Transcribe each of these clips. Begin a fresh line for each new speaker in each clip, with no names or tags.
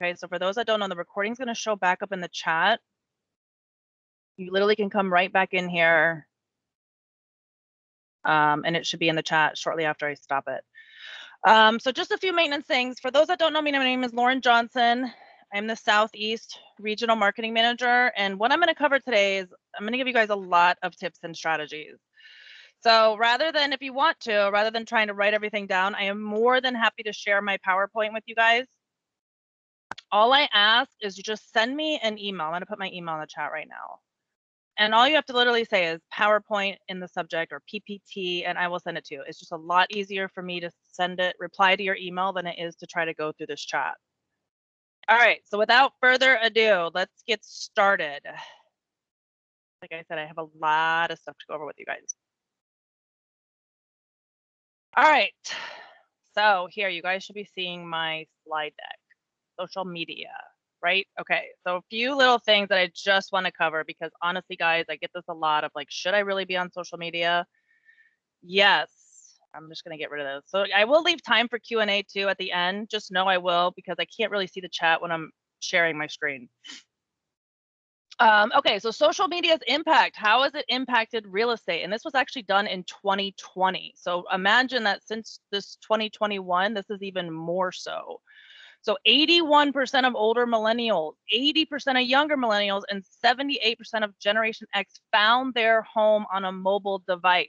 Okay, so for those that don't know, the recording's going to show back up in the chat. You literally can come right back in here, and it should be in the chat shortly after I stop it. So just a few maintenance things. For those that don't know me, my name is Lauren Johnson. I'm the Southeast Regional Marketing Manager, and what I'm going to cover today is I'm going to give you guys a lot of tips and strategies. So rather than, if you want to, rather than trying to write everything down, I am more than happy to share my PowerPoint with you guys. All I ask is you just send me an email. I'm going to put my email in the chat right now. And all you have to literally say is PowerPoint in the subject or PPT, and I will send it to you. It's just a lot easier for me to send it, reply to your email than it is to try to go through this chat. All right, so without further ado, let's get started. Like I said, I have a lot of stuff to go over with you guys. All right, so here you guys should be seeing my slide deck, social media, right? Okay, so a few little things that I just want to cover because honestly, guys, I get this a lot of like, should I really be on social media? Yes, I'm just going to get rid of this. So I will leave time for Q&A too at the end. Just know I will because I can't really see the chat when I'm sharing my screen. Okay, so social media's impact. How has it impacted real estate? And this was actually done in 2020. So imagine that since this 2021, this is even more so. So 81% of older millennials, 80% of younger millennials, and 78% of Generation X found their home on a mobile device,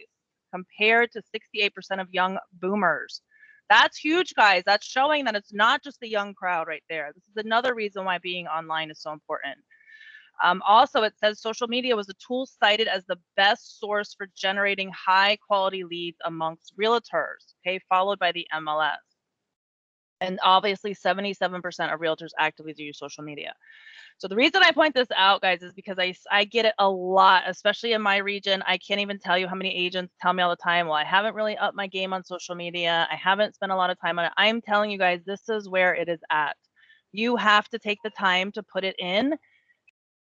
compared to 68% of young boomers. That's huge, guys. That's showing that it's not just the young crowd right there. This is another reason why being online is so important. Also, it says social media was a tool cited as the best source for generating high quality leads amongst realtors, okay, followed by the MLS. And obviously 77% of realtors actively use social media. So the reason I point this out, guys, is because I get it a lot, especially in my region. I can't even tell you how many agents tell me all the time, well, I haven't really upped my game on social media. I haven't spent a lot of time on it. I'm telling you guys, this is where it is at. You have to take the time to put it in.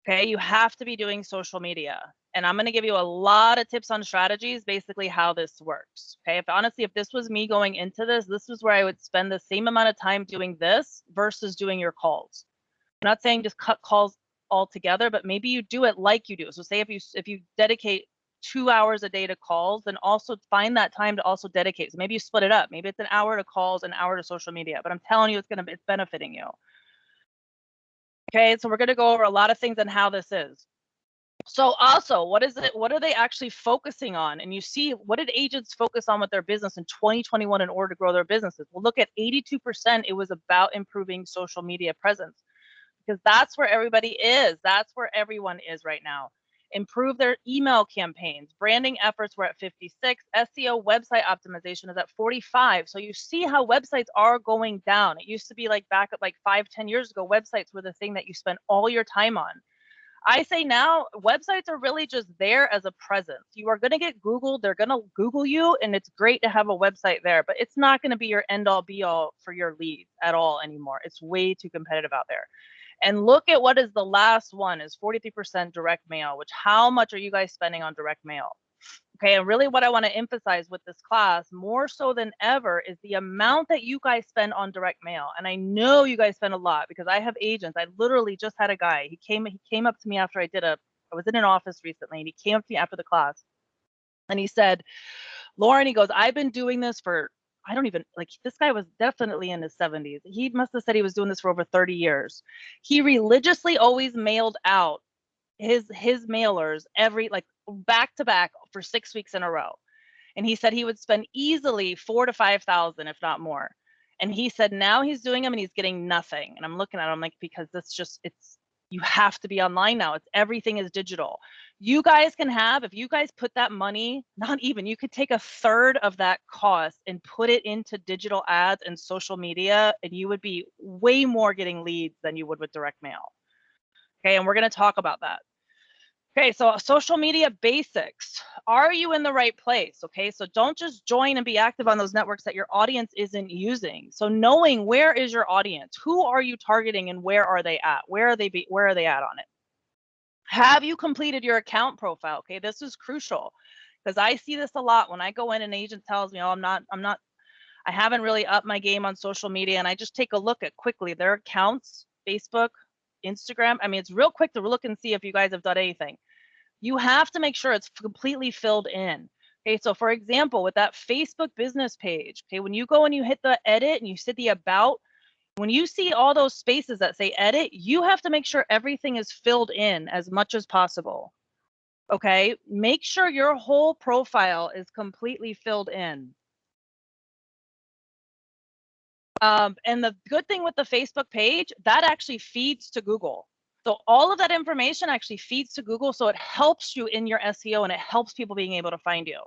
Okay, you have to be doing social media. And I'm going to give you a lot of tips on strategies, basically how this works. Okay, honestly, if this was me going into this, this is where I would spend the same amount of time doing this versus doing your calls. I'm not saying just cut calls altogether, but maybe you do it like you do. So say if you dedicate 2 hours a day to calls, then also find that time to also dedicate. So maybe you split it up. Maybe it's an hour to calls, an hour to social media. But I'm telling you, it's benefiting you. Okay, so we're going to go over a lot of things on how this is. So also, what is it? What are they actually focusing on? And you see, what did agents focus on with their business in 2021 in order to grow their businesses? Well, look at 82%. It was about improving social media presence because that's where everybody is. That's where everyone is right now. Improve their email campaigns. Branding efforts were at 56. SEO website optimization is at 45. So you see how websites are going down. It used to be like back at like 5-10 years ago, websites were the thing that you spent all your time on. I say now websites are really just there as a presence. You are going to get Googled. They're going to Google you, and it's great to have a website there, but it's not going to be your end all be all for your leads at all anymore. It's way too competitive out there. And look at what is the last one is 43% direct mail, which how much are you guys spending on direct mail? Okay, and really what I want to emphasize with this class more so than ever is the amount that you guys spend on direct mail. And I know you guys spend a lot because I have agents. I literally just had a guy. He came up to me after I was in an office recently, and he came up to me after the class and he said, Lauren, he goes, I've been doing this for, I don't even, like, this guy was definitely in his 70s. He must have said he was doing this for over 30 years. He religiously always mailed out his mailers every, like, back to back for 6 weeks in a row. And he said he would spend easily 4,000 to 5,000, if not more. And he said now he's doing them and he's getting nothing. And I'm looking at him like, because you have to be online now. Everything is digital. You guys can have, if you guys put that money, not even, you could take a third of that cost and put it into digital ads and social media, and you would be way more getting leads than you would with direct mail. Okay, and we're going to talk about that. Okay, so social media basics. Are you in the right place? Okay, so don't just join and be active on those networks that your audience isn't using. So knowing where is your audience, who are you targeting, and where are they at? Where are they at on it? Have you completed your account profile? Okay, this is crucial because I see this a lot when I go in and an agent tells me, oh, I haven't really upped my game on social media, and I just take a look at quickly their accounts. Facebook, Instagram. I mean, it's real quick to look and see if you guys have done anything. You have to make sure it's completely filled in. Okay, so for example, with that Facebook business page, okay, when you go and you hit the edit and you hit the about, when you see all those spaces that say edit, you have to make sure everything is filled in as much as possible. Okay, make sure your whole profile is completely filled in. And the good thing with the Facebook page, that actually feeds to Google. So all of that information actually feeds to Google. So it helps you in your SEO and it helps people being able to find you.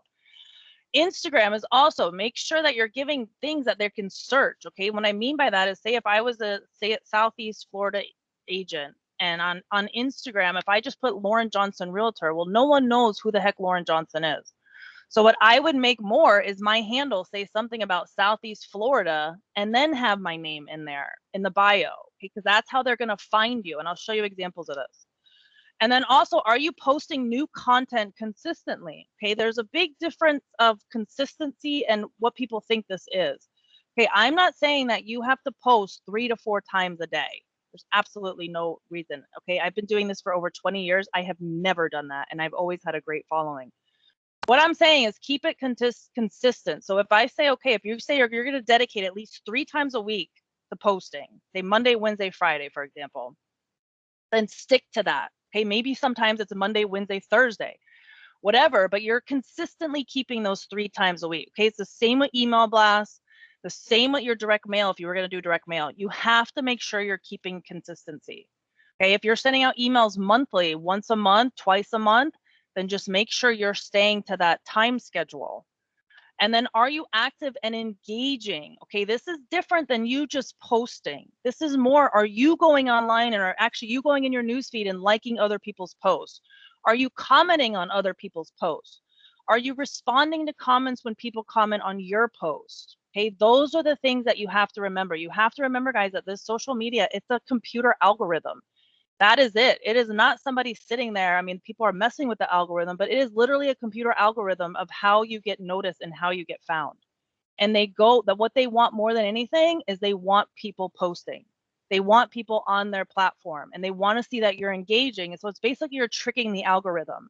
Instagram is also, make sure that you're giving things that they can search. Okay, what I mean by that is, say if I was a Southeast Florida agent, and on Instagram, if I just put Lauren Johnson Realtor, well, no one knows who the heck Lauren Johnson is. So what I would make more is my handle say something about Southeast Florida and then have my name in there in the bio, because that's how they're going to find you. And I'll show you examples of this. And then also, are you posting new content consistently? Okay, there's a big difference of consistency and what people think this is. Okay, I'm not saying that you have to post 3 to 4 times a day. There's absolutely no reason. Okay, I've been doing this for over 20 years. I have never done that, and I've always had a great following. What I'm saying is keep it consistent. So if I say, okay, if you say you're going to dedicate at least 3 times a week to posting, say Monday, Wednesday, Friday, for example, then stick to that. Okay, maybe sometimes it's a Monday, Wednesday, Thursday, whatever, but you're consistently keeping those 3 times a week. Okay, it's the same with email blasts, the same with your direct mail. If you were going to do direct mail, you have to make sure you're keeping consistency. Okay, if you're sending out emails monthly, once a month, twice a month, then just make sure you're staying to that time schedule. And then, are you active and engaging? Okay, this is different than you just posting. This is more, are you going online and are actually you going in your newsfeed and liking other people's posts? Are you commenting on other people's posts? Are you responding to comments when people comment on your post? Okay, those are the things that you have to remember. You have to remember, guys, that this social media, it's a computer algorithm. That is it. It is not somebody sitting there. I mean, people are messing with the algorithm, but it is literally a computer algorithm of how you get noticed and how you get found. And they go that what they want more than anything is they want people posting. They want people on their platform and they want to see that you're engaging. And so it's basically you're tricking the algorithm.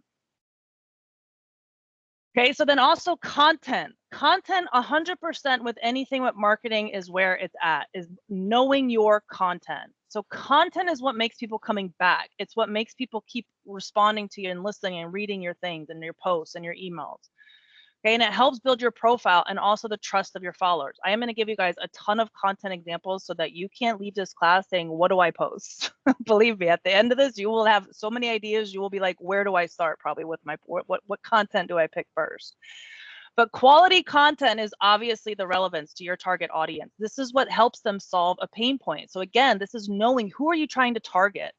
Okay, so then also content. Content 100% with anything with marketing is where it's at, is knowing your content. So content is what makes people coming back. It's what makes people keep responding to you and listening and reading your things and your posts and your emails. Okay, and it helps build your profile and also the trust of your followers. I am going to give you guys a ton of content examples so that you can't leave this class saying, what do I post? Believe me, at the end of this, you will have so many ideas. You will be like, where do I start? Probably with my, what content do I pick first? But quality content is obviously the relevance to your target audience. This is what helps them solve a pain point. So again, this is knowing who are you trying to target?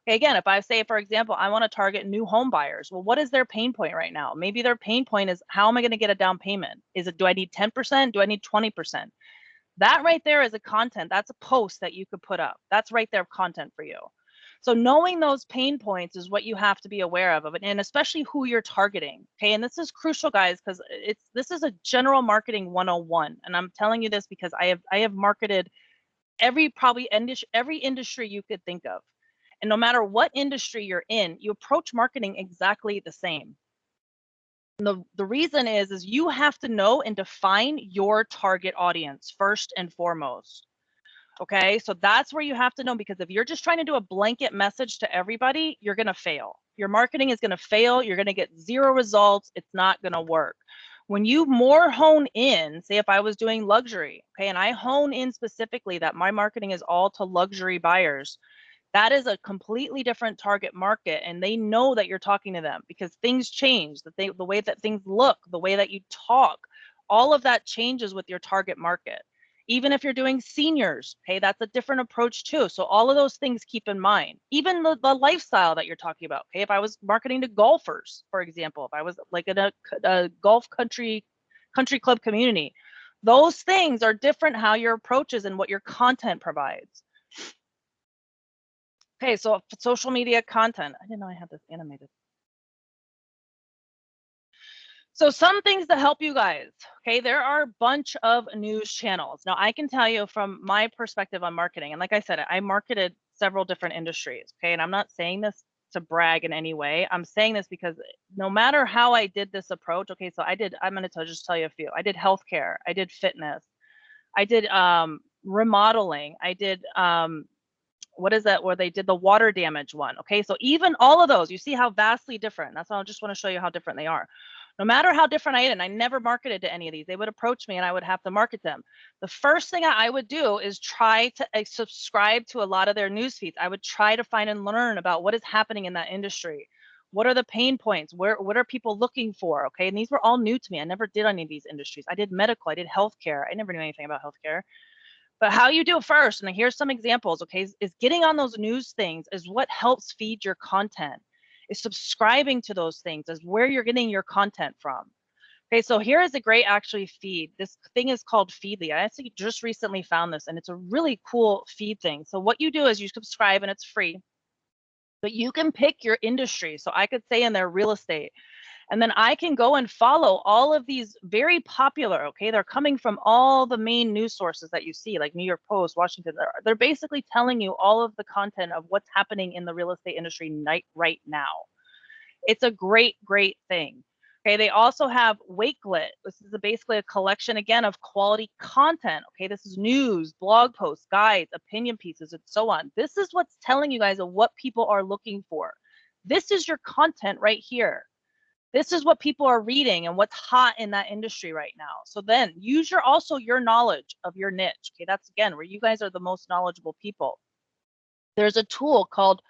Okay, again, if I say, for example, I want to target new home buyers, well, what is their pain point right now? Maybe their pain point is, how am I going to get a down payment? Is it, do I need 10%? Do I need 20%? That right there is a content. That's a post that you could put up. That's right there content for you. So knowing those pain points is what you have to be aware of, and especially who you're targeting. Okay, and this is crucial, guys, because this is a general marketing 101. And I'm telling you this because I have marketed every industry you could think of. And no matter what industry you're in, you approach marketing exactly the same. And the reason is you have to know and define your target audience first and foremost. Okay, so that's where you have to know, because if you're just trying to do a blanket message to everybody, you're going to fail. Your marketing is going to fail. You're going to get 0 results. It's not going to work. When you more hone in, say if I was doing luxury, okay, and I hone in specifically that my marketing is all to luxury buyers, that is a completely different target market, and they know that you're talking to them because things change, the way that things look, the way that you talk, all of that changes with your target market. Even if you're doing seniors, okay, that's a different approach too. So all of those things keep in mind. Even the lifestyle that you're talking about, okay, if I was marketing to golfers, for example, if I was like in a golf country club community, those things are different how your approach is and what your content provides. Okay, so social media content. I didn't know I had this animated. So some things that help you guys, okay, there are a bunch of news channels. Now I can tell you from my perspective on marketing, and like I said, I marketed several different industries. Okay. And I'm not saying this to brag in any way. I'm saying this because no matter how I did this approach, okay, so I'm going to just tell you a few. I did healthcare, I did fitness, I did remodeling, I did what is that where they did the water damage one. Okay, so even all of those, you see how vastly different. That's why I just want to show you how different they are. No matter how different I did, and I never marketed to any of these, they would approach me and I would have to market them. The first thing I would do is try to subscribe to a lot of their news feeds. I would try to find and learn about what is happening in that industry. What are the pain points? What are people looking for? Okay, and these were all new to me. I never did any of these industries. I did medical, I did healthcare. I never knew anything about healthcare. But how you do it first, and here's some examples, okay, is getting on those news things is what helps feed your content. Is subscribing to those things is where you're getting your content from. Okay, so here is a great actually feed. This thing is called Feedly. I actually just recently found this, and it's a really cool feed thing. So what you do is you subscribe, and it's free, but you can pick your industry. So I could say in their real estate, and then I can go and follow all of these very popular, okay, they're coming from all the main news sources that you see, like New York Post, Washington. They're basically telling you all of the content of what's happening in the real estate industry right now. It's a great, great thing. Okay, they also have Wakelet. This is basically a collection, again, of quality content. Okay, this is news, blog posts, guides, opinion pieces, and so on. This is what's telling you guys of what people are looking for. This is your content right here. This is what people are reading and what's hot in that industry right now. So then use your knowledge of your niche. Okay, that's again where you guys are the most knowledgeable people. There's a tool called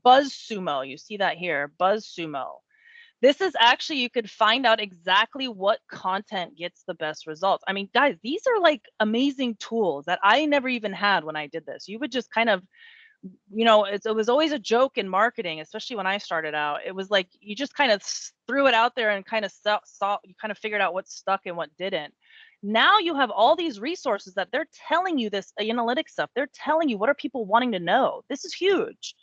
BuzzSumo. You see that here, BuzzSumo. This is actually, you could find out exactly what content gets the best results. I mean, guys, these are like amazing tools that I never even had when I did this. You would just kind of, it was always a joke in marketing, especially when I started out. It was like you just kind of threw it out there and kind of you kind of figured out what stuck and what didn't. Now you have all these resources that they're telling you this analytics stuff. They're telling you what are people wanting to know. This is huge.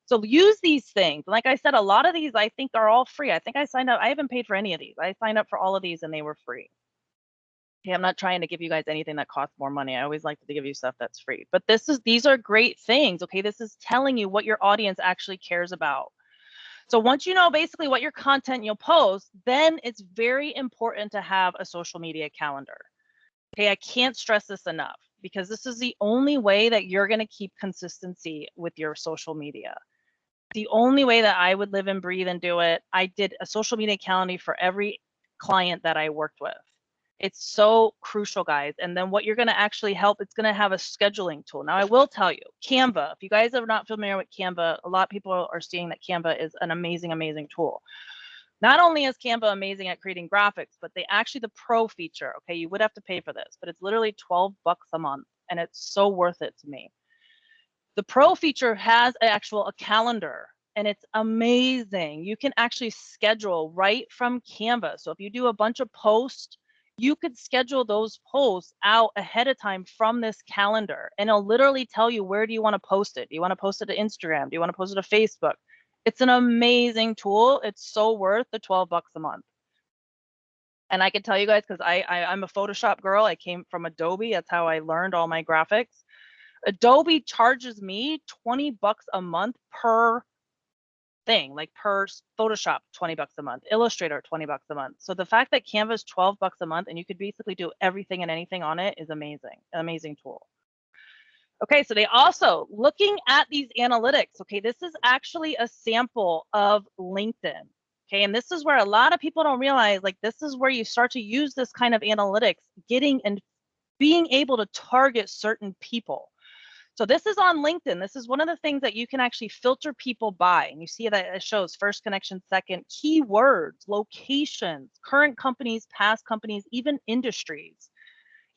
So use these things. Like I said, a lot of these I think are all free. I think I signed up. I haven't paid for any of these. I signed up for all of these and they were free. Okay, I'm not trying to give you guys anything that costs more money. I always like to give you stuff that's free. But these are great things. Okay, this is telling you what your audience actually cares about. So once you know basically what your content you'll post, then it's very important to have a social media calendar. Okay, I can't stress this enough because this is the only way that you're going to keep consistency with your social media. The only way that I would live and breathe and do it, I did a social media calendar for every client that I worked with. It's so crucial, guys. And then what you're going to actually help, it's going to have a scheduling tool. Now, I will tell you, Canva, if you guys are not familiar with Canva, a lot of people are seeing that Canva is an amazing, amazing tool. Not only is Canva amazing at creating graphics, but the pro feature, okay, you would have to pay for this, but it's literally $12 a month, and it's so worth it to me. The pro feature has a calendar, and it's amazing. You can actually schedule right from Canva. So if you do a bunch of posts, you could schedule those posts out ahead of time from this calendar, and it'll literally tell you, where do you want to post it? Do you want to post it to Instagram? Do you want to post it to Facebook? It's an amazing tool. It's so worth the $12 a month. And I can tell you guys, because I'm a Photoshop girl. I came from Adobe. That's how I learned all my graphics. Adobe charges me $20 a month per thing, like per Photoshop, $20 a month, Illustrator, $20 a month. So the fact that Canva is $12 a month and you could basically do everything and anything on it is amazing, an amazing tool. Okay, so they also, looking at these analytics, okay, this is actually a sample of LinkedIn. Okay, and this is where a lot of people don't realize, like, this is where you start to use this kind of analytics, getting and being able to target certain people. So this is on LinkedIn. This is one of the things that you can actually filter people by. And you see that it shows first connection, second, keywords, locations, current companies, past companies, even industries,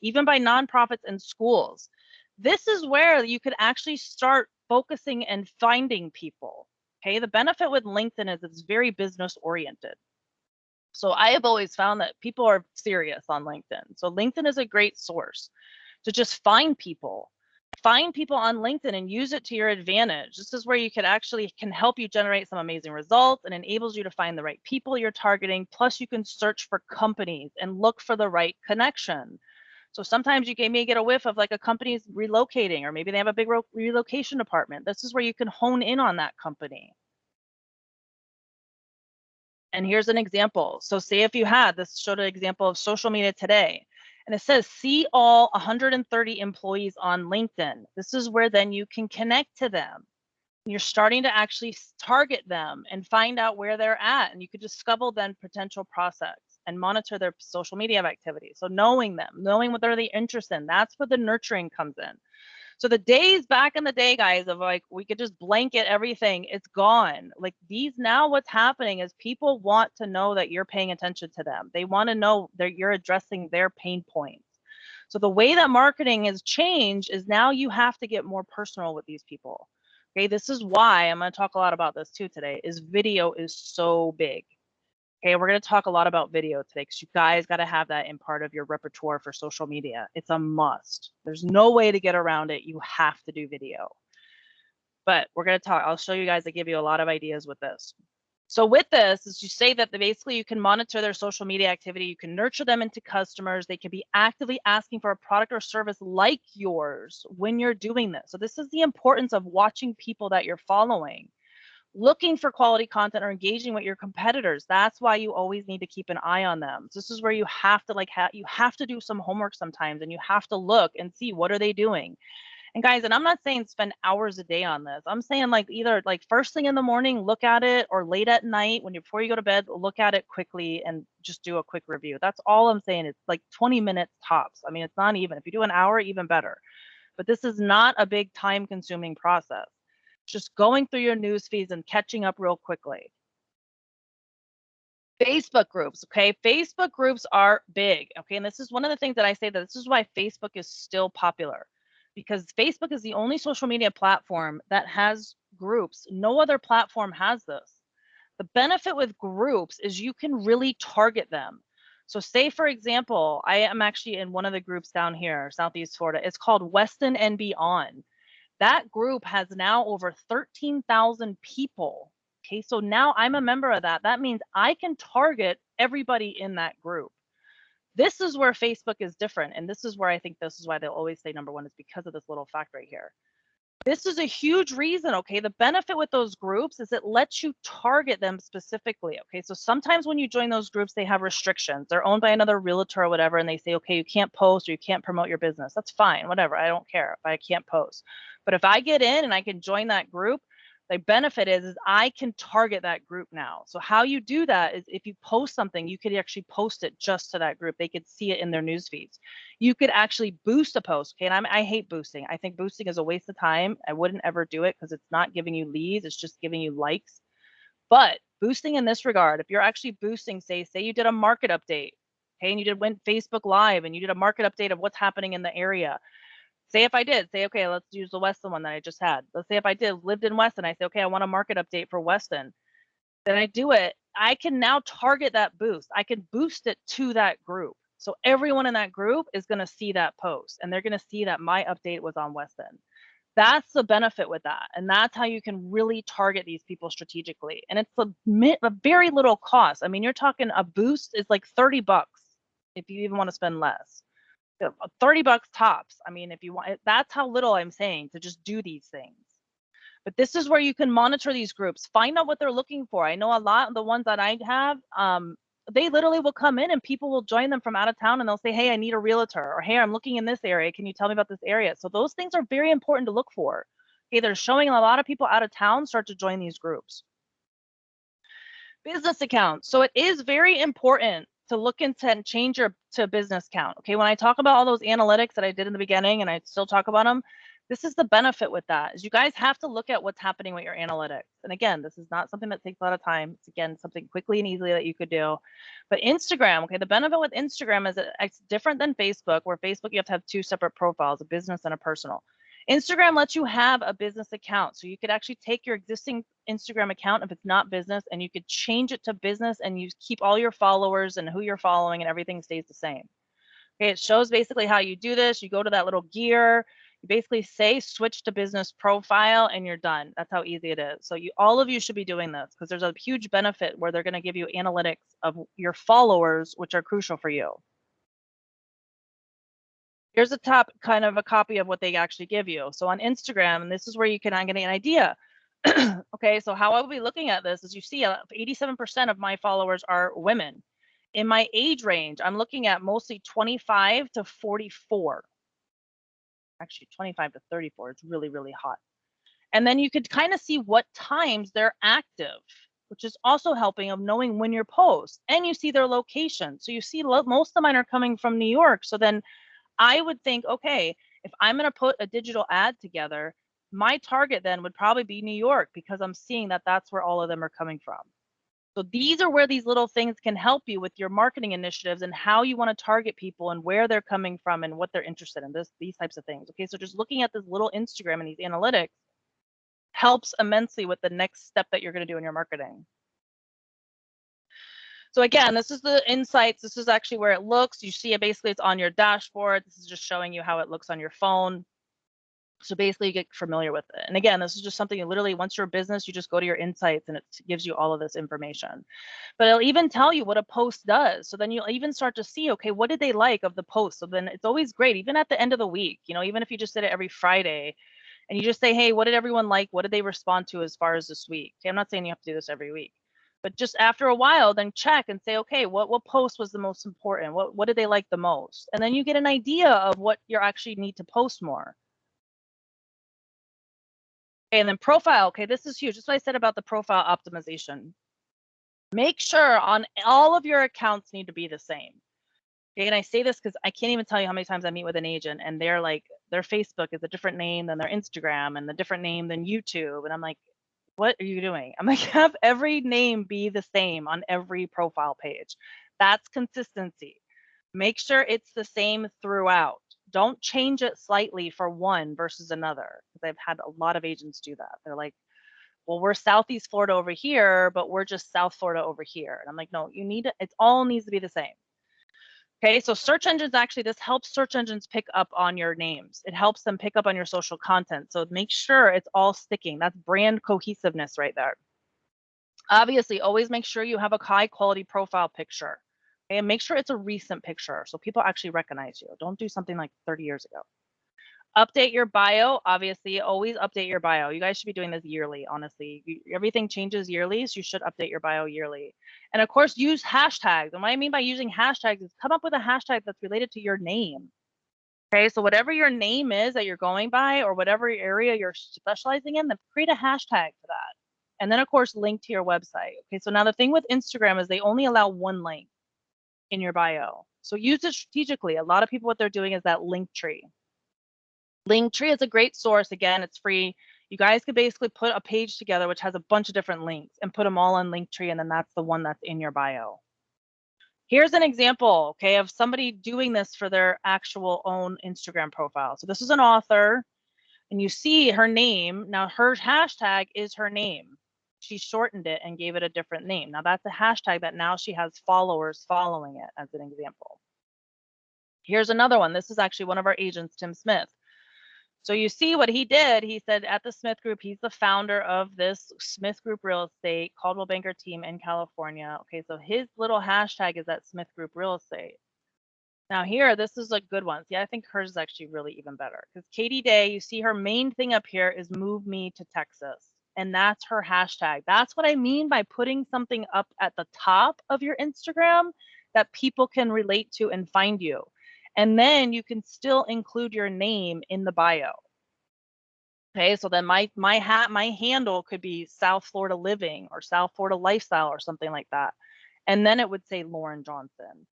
even by nonprofits and schools. This is where you could actually start focusing and finding people. Okay, the benefit with LinkedIn is it's very business oriented. So I have always found that people are serious on LinkedIn. So LinkedIn is a great source to just find people. Find people on LinkedIn and use it to your advantage. This is where you can help you generate some amazing results and enables you to find the right people you're targeting. Plus you can search for companies and look for the right connection. So sometimes you may get a whiff of like a company's relocating, or maybe they have a big relocation department. This is where you can hone in on that company. And here's an example. So say if you had, this showed an example of social media today, and it says, see all 130 employees on LinkedIn. This is where then you can connect to them. You're starting to actually target them and find out where they're at. And you could discover then potential prospects and monitor their social media activity. So knowing them, knowing what they're interested in, that's where the nurturing comes in. So the days back in the day, guys, of like we could just blanket everything, it's gone. Like these now, what's happening is people want to know that you're paying attention to them. They want to know that you're addressing their pain points. So the way that marketing has changed is now you have to get more personal with these people. Okay, this is why I'm going to talk a lot about this too today, is video is so big. Okay, we're going to talk a lot about video today because you guys got to have that in part of your repertoire for social media. It's a must. There's no way to get around it. You have to do video. But we're going to talk, I'll show you guys, I give you a lot of ideas with this. So with this, is you say that basically you can monitor their social media activity, you can nurture them into customers, they can be actively asking for a product or service like yours when you're doing this. So this is the importance of watching people that you're following, looking for quality content or engaging with your competitors. That's why you always need to keep an eye on them. So this is where you have to you have to do some homework sometimes, and you have to look and see what are they doing. And guys, and I'm not saying spend hours a day on this. I'm saying like either like first thing in the morning, look at it, or late at night before you go to bed, look at it quickly and just do a quick review. That's all I'm saying. It's like 20 minutes tops. I mean, it's not even. If you do an hour, even better. But this is not a big time consuming process. Just going through your news feeds and catching up real quickly. Facebook groups, okay? Facebook groups are big, okay? And this is one of the things that I say, that this is why Facebook is still popular, because Facebook is the only social media platform that has groups. No other platform has this. The benefit with groups is you can really target them. So say, for example, I am actually in one of the groups down here, Southeast Florida. It's called Weston and Beyond. That group has now over 13,000 people. Okay, so now I'm a member of that. That means I can target everybody in that group. This is where Facebook is different. And this is where I think this is why they'll always say number one, is because of this little fact right here. This is a huge reason, okay? The benefit with those groups is it lets you target them specifically, okay? So sometimes when you join those groups, they have restrictions. They're owned by another realtor or whatever, and they say, okay, you can't post or you can't promote your business. That's fine, whatever. I don't care if I can't post. But if I get in and I can join that group, the benefit is I can target that group now. So how you do that is if you post something, you could actually post it just to that group. They could see it in their news feeds. You could actually boost a post. Okay, and I hate boosting. I think boosting is a waste of time. I wouldn't ever do it because it's not giving you leads. It's just giving you likes. But boosting in this regard, if you're actually boosting, say you did a market update, okay, and you went Facebook Live and you did a market update of what's happening in the area. Say if I did, say, okay, let's use the Weston one that I just had. Let's say if I lived in Weston, I say, okay, I want a market update for Weston. Then I do it. I can now target that boost. I can boost it to that group. So everyone in that group is going to see that post, and they're going to see that my update was on Weston. That's the benefit with that. And that's how you can really target these people strategically. And it's a very little cost. I mean, you're talking a boost is like $30 if you even want to spend less. $30 tops. I mean, if you want, that's how little I'm saying to just do these things. But this is where you can monitor these groups, find out what they're looking for. I know a lot of the ones that I have, they literally will come in and people will join them from out of town and they'll say, hey, I need a realtor, or hey, I'm looking in this area. Can you tell me about this area? So those things are very important to look for. Okay, they're showing a lot of people out of town start to join these groups. Business accounts. So it is very important to look into and change your to business account. Okay, when I talk about all those analytics that I did in the beginning, and I still talk about them, this is the benefit with that, is you guys have to look at what's happening with your analytics. And again, this is not something that takes a lot of time. It's again something quickly and easily that you could do. But Instagram, okay, the benefit with Instagram is that it's different than Facebook, where Facebook you have to have two separate profiles, a business and a personal. Instagram lets you have a business account. So you could actually take your existing Instagram account if it's not business, and you could change it to business, and you keep all your followers and who you're following, and everything stays the same. Okay, it shows basically how you do this. You go to that little gear, you basically say switch to business profile, and you're done. That's how easy it is. So all of you should be doing this, because there's a huge benefit where they're going to give you analytics of your followers, which are crucial for you. Here's a top kind of a copy of what they actually give you. So on Instagram, and this is where you can get an idea. Okay, so how I will be looking at this is you see 87% of my followers are women. In my age range, I'm looking at mostly 25 to 44. Actually, 25 to 34. It's really, really hot. And then you could kind of see what times they're active, which is also helping of knowing when you're post. And you see their location. So you see most of mine are coming from New York. So then I would think, okay, if I'm going to put a digital ad together, my target then would probably be New York because I'm seeing that that's where all of them are coming from. So these are where these little things can help you with your marketing initiatives and how you want to target people and where they're coming from and what they're interested in, these types of things. Okay, so just looking at this little Instagram and these analytics helps immensely with the next step that you're going to do in your marketing. So again, this is the insights. This is actually where it looks. You see it basically, it's on your dashboard. This is just showing you how it looks on your phone. So basically you get familiar with it. And again, this is just something you literally, once you're a business, you just go to your insights and it gives you all of this information. But it'll even tell you what a post does. So then you'll even start to see, okay, what did they like of the post? So then it's always great, even at the end of the week, you know, even if you just did it every Friday and you just say, hey, what did everyone like? What did they respond to as far as this week? Okay, I'm not saying you have to do this every week, but just after a while, then check and say, okay, what post was the most important? What did they like the most? And then you get an idea of what you actually need to post more. Okay, and then profile. Okay, this is huge. That's what I said about the profile optimization. Make sure on all of your accounts need to be the same. Okay, and I say this because I can't even tell you how many times I meet with an agent and they're like, their Facebook is a different name than their Instagram and a different name than YouTube. And I'm like, what are you doing? I'm like, have every name be the same on every profile page. That's consistency. Make sure it's the same throughout. Don't change it slightly for one versus another. Because I've had a lot of agents do that. They're like, well, we're Southeast Florida over here, but we're just South Florida over here. And I'm like, no, you need it. It all needs to be the same. Okay, so search engines, actually, this helps search engines pick up on your names. It helps them pick up on your social content. So make sure it's all sticking. That's brand cohesiveness right there. Obviously, always make sure you have a high quality profile picture. Okay, and make sure it's a recent picture so people actually recognize you. Don't do something like 30 years ago. Update your bio. Obviously, always update your bio. You guys should be doing this yearly, honestly. Everything changes yearly, so you should update your bio yearly. And of course, use hashtags. And what I mean by using hashtags is come up with a hashtag that's related to your name. Okay, so whatever your name is that you're going by or whatever area you're specializing in, then create a hashtag for that. And then, of course, link to your website. Okay, so now the thing with Instagram is they only allow one link in your bio. So use it strategically. A lot of people, what they're doing is that link tree. Linktree is a great source. Again, it's free. You guys could basically put a page together which has a bunch of different links and put them all on Linktree, and then that's the one that's in your bio. Here's an example, okay, of somebody doing this for their actual own Instagram profile. So this is an author, and you see her name. Now her hashtag is her name. She shortened it and gave it a different name. Now that's a hashtag that now she has followers following it, as an example. Here's another one. This is actually one of our agents, Tim Smith. So you see what he did. He said at the Smith Group, he's the founder of this Smith Group Real Estate, Caldwell Banker team in California. Okay, so his little hashtag is at Smith Group Real Estate. Now here, this is a good one. See, I think hers is actually really even better because Katie Day, you see her main thing up here is move me to Texas. And that's her hashtag. That's what I mean by putting something up at the top of your Instagram that people can relate to and find you. And then you can still include your name in the bio. Okay, so then my handle could be South Florida Living or South Florida Lifestyle or something like that. And then it would say Lauren Johnson,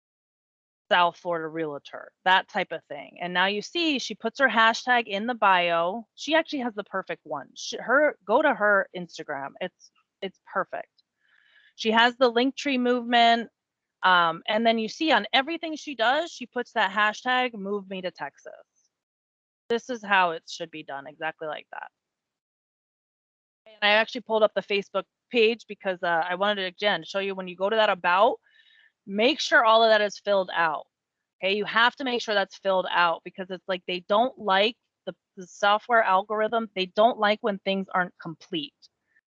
South Florida Realtor, that type of thing. And now you see she puts her hashtag in the bio. She actually has the perfect one. Go to her Instagram. It's perfect. She has the Linktree movement. And then you see on everything she does, she puts that hashtag move me to Texas. This is how it should be done, exactly like that. And I actually pulled up the Facebook page because I wanted to, again, show you when you go to that about, make sure all of that is filled out. Okay, you have to make sure that's filled out because it's like they don't like the software algorithm. They don't like when things aren't complete.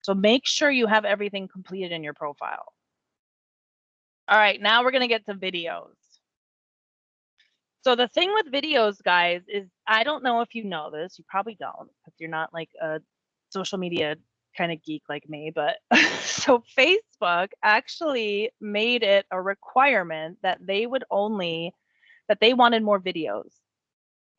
So make sure you have everything completed in your profile. All right, now we're going to get to videos. So the thing with videos, guys, is I don't know if you know this. You probably don't because you're not like a social media kind of geek like me. But so Facebook actually made it a requirement that they wanted more videos.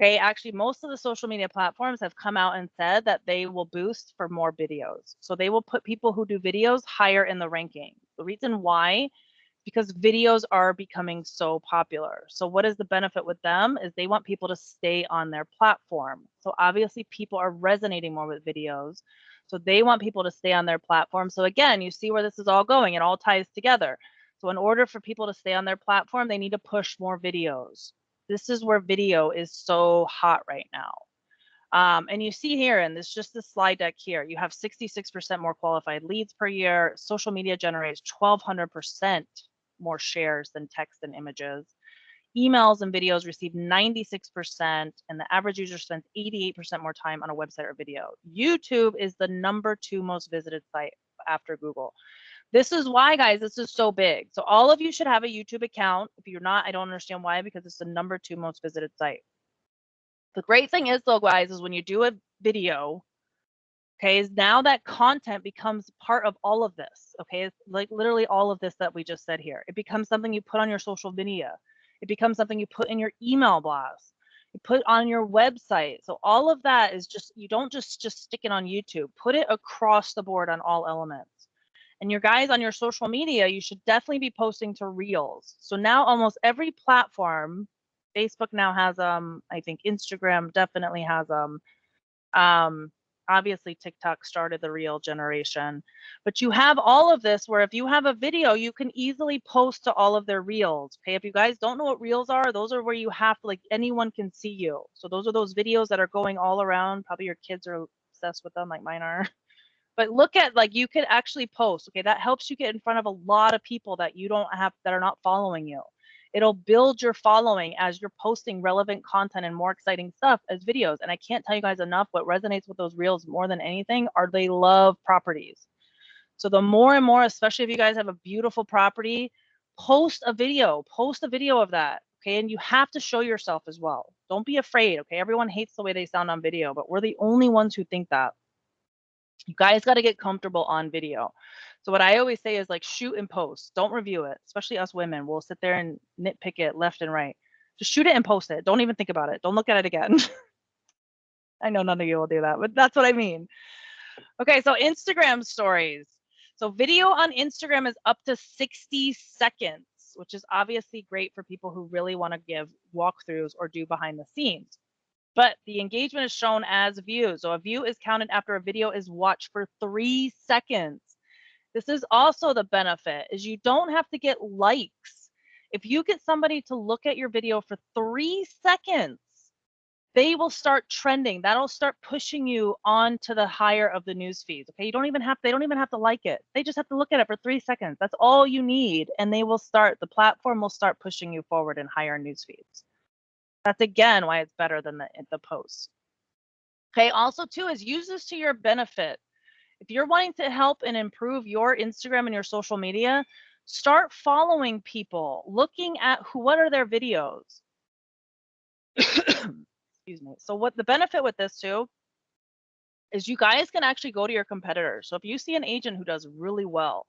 Okay, actually, most of the social media platforms have come out and said that they will boost for more videos. So they will put people who do videos higher in the ranking. The reason why, because videos are becoming so popular. So what is the benefit with them is they want people to stay on their platform. So obviously people are resonating more with videos. So they want people to stay on their platform. So again, you see where this is all going. It all ties together. So in order for people to stay on their platform, they need to push more videos. This is where video is so hot right now. And you see here, and this just the slide deck here, you have 66% more qualified leads per year. Social media generates 1,200% more shares than text and images. Emails and videos receive 96%, and the average user spends 88% more time on a website or video. YouTube is the #2 most visited site after Google. This is why, guys, this is so big. So all of you should have a YouTube account. If you're not, I don't understand why, because it's the #2 most visited site. The great thing is, though, guys, is when you do a video, okay, is now that content becomes part of all of this, okay? It's like literally all of this that we just said here. It becomes something you put on your social media. It becomes something you put in your email blast. You put on your website. So all of that is just, you don't just stick it on YouTube. Put it across the board on all elements. And your guys on your social media, you should definitely be posting to Reels. So now almost every platform, Facebook now has I think Instagram definitely has obviously TikTok started the Reel generation. But you have all of this where if you have a video, you can easily post to all of their Reels. Okay, if you guys don't know what Reels are, those are where you have to, like, anyone can see you. So those are those videos that are going all around. Probably your kids are obsessed with them like mine are. But look at, like, you could actually post. Okay, that helps you get in front of a lot of people that you don't have, that are not following you. It'll build your following as you're posting relevant content and more exciting stuff as videos. And I can't tell you guys enough, what resonates with those Reels more than anything are they love properties. So the more and more, especially if you guys have a beautiful property, post a video of that. Okay, and you have to show yourself as well. Don't be afraid. Okay, everyone hates the way they sound on video, but we're the only ones who think that. You guys got to get comfortable on video. So what I always say is, like, shoot and post. Don't review it. Especially us women. We'll sit there and nitpick it left and right. Just shoot it and post it. Don't even think about it. Don't look at it again. I know none of you will do that, but that's what I mean. Okay, so Instagram stories. So video on Instagram is up to 60 seconds, which is obviously great for people who really want to give walkthroughs or do behind the scenes. But the engagement is shown as views. So a view is counted after a video is watched for 3 seconds. This is also the benefit, is you don't have to get likes. If you get somebody to look at your video for 3 seconds, they will start trending. That'll start pushing you on to the higher of the news feeds. Okay, they don't even have to like it. They just have to look at it for 3 seconds. That's all you need, and the platform will start pushing you forward in higher news feeds. That's again why it's better than the posts. Okay, also too is use this to your benefit. If you're wanting to help and improve your Instagram and your social media, start following people, looking at what are their videos. Excuse me. So what the benefit with this too is you guys can actually go to your competitors. So if you see an agent who does really well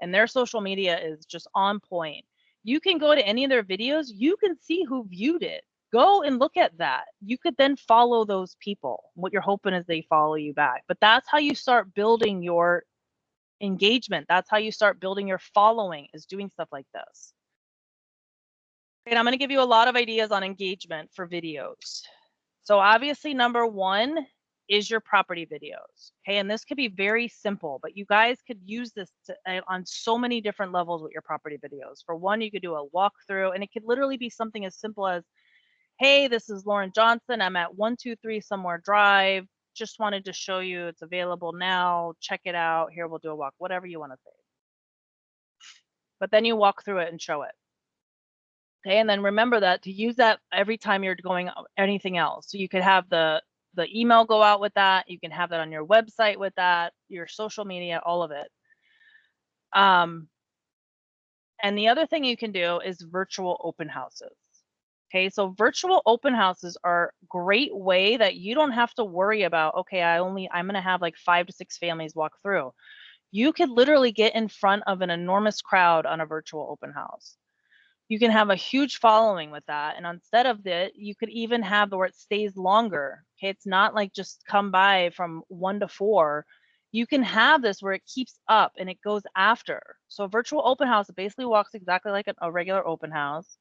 and their social media is just on point, you can go to any of their videos, you can see who viewed it. Go and look at that. You could then follow those people. What you're hoping is they follow you back. But that's how you start building your engagement. That's how you start building your following, is doing stuff like this. And I'm going to give you a lot of ideas on engagement for videos. So obviously, number one is your property videos. Okay, and this could be very simple, but you guys could use this on so many different levels with your property videos. For one, you could do a walkthrough, and it could literally be something as simple as, hey, this is Lauren Johnson. I'm at 123 Somewhere Drive. Just wanted to show you it's available now. Check it out. Here, we'll do a walk, whatever you want to say. But then you walk through it and show it. Okay, and then remember that to use that every time you're going anything else. So you could have the email go out with that. You can have that on your website with that, your social media, all of it. And the other thing you can do is virtual open houses. Okay, so virtual open houses are a great way that you don't have to worry about, okay, I'm going to have like 5 to 6 families walk through. You could literally get in front of an enormous crowd on a virtual open house. You can have a huge following with that. And instead of that, you could even have where it stays longer. Okay, it's not like just come by from 1 to 4. You can have this where it keeps up and it goes after. So a virtual open house basically walks exactly like a regular open house.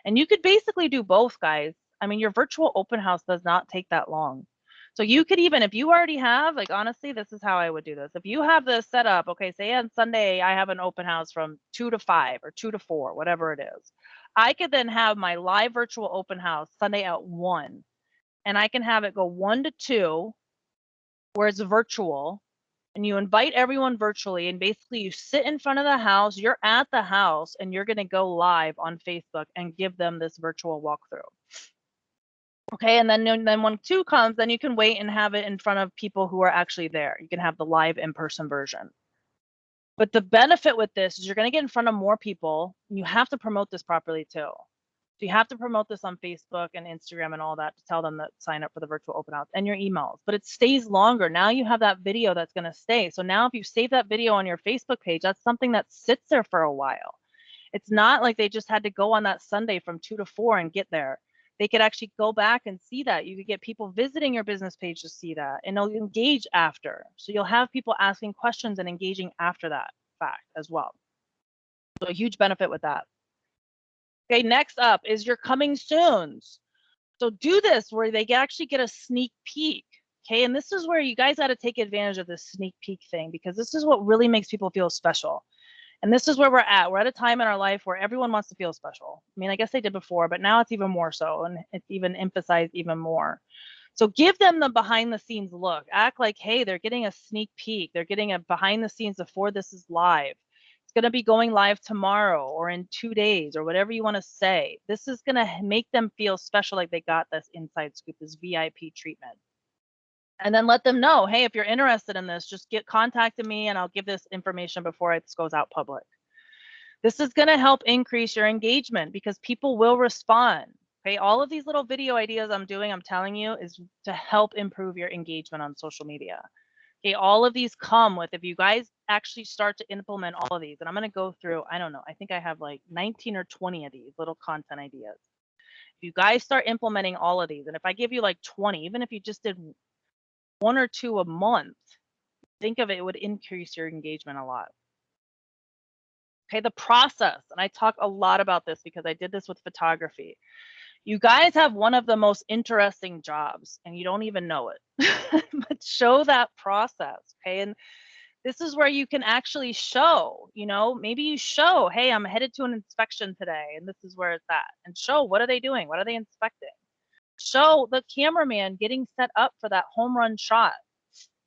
And you could basically do both, guys. I mean, your virtual open house does not take that long. So you could even, if you already have, like, honestly, this is how I would do this. If you have this set up, okay, say on Sunday, I have an open house from 2 to 5 or 2 to 4, whatever it is. I could then have my live virtual open house Sunday at 1, and I can have it go 1 to 2, where it's virtual, and you invite everyone virtually, and basically you sit in front of the house, you're at the house, and you're going to go live on Facebook and give them this virtual walkthrough. Okay, and then when 2 comes, then you can wait and have it in front of people who are actually there. You can have the live in-person version. But the benefit with this is you're going to get in front of more people, and you have to promote this properly too. So you have to promote this on Facebook and Instagram and all that to tell them that sign up for the virtual open house and your emails. But it stays longer. Now you have that video that's going to stay. So now if you save that video on your Facebook page, that's something that sits there for a while. It's not like they just had to go on that Sunday from 2 to 4 and get there. They could actually go back and see that. You could get people visiting your business page to see that, and they'll engage after. So you'll have people asking questions and engaging after that fact as well. So a huge benefit with that. Okay, next up is your coming soons. So do this where they actually get a sneak peek. Okay, and this is where you guys got to take advantage of this sneak peek thing, because this is what really makes people feel special. And this is where we're at. We're at a time in our life where everyone wants to feel special. I mean, I guess they did before, but now it's even more so, and it's even emphasized even more. So give them the behind the scenes look. Act like, hey, they're getting a sneak peek. They're getting a behind the scenes before this is live. It's going to be going live tomorrow or in 2 days or whatever you want to say. This is going to make them feel special, like they got this inside scoop, this VIP treatment. And then let them know, hey, if you're interested in this, just get contacted me and I'll give this information before it goes out public. This is going to help increase your engagement because people will respond. Okay, all of these little video ideas I'm doing, I'm telling you, is to help improve your engagement on social media. Okay, all of these come with, if you guys actually start to implement all of these, and I'm going to go through, I don't know, I think I have like 19 or 20 of these little content ideas. If you guys start implementing all of these, and if I give you like 20, even if you just did 1 or 2 a month, think of it, it would increase your engagement a lot. Okay, the process, and I talk a lot about this because I did this with photography. You guys have one of the most interesting jobs and you don't even know it, but show that process, okay? And this is where you can actually show, maybe you show, hey, I'm headed to an inspection today and this is where it's at, and show, what are they doing? What are they inspecting? Show the cameraman getting set up for that home run shot.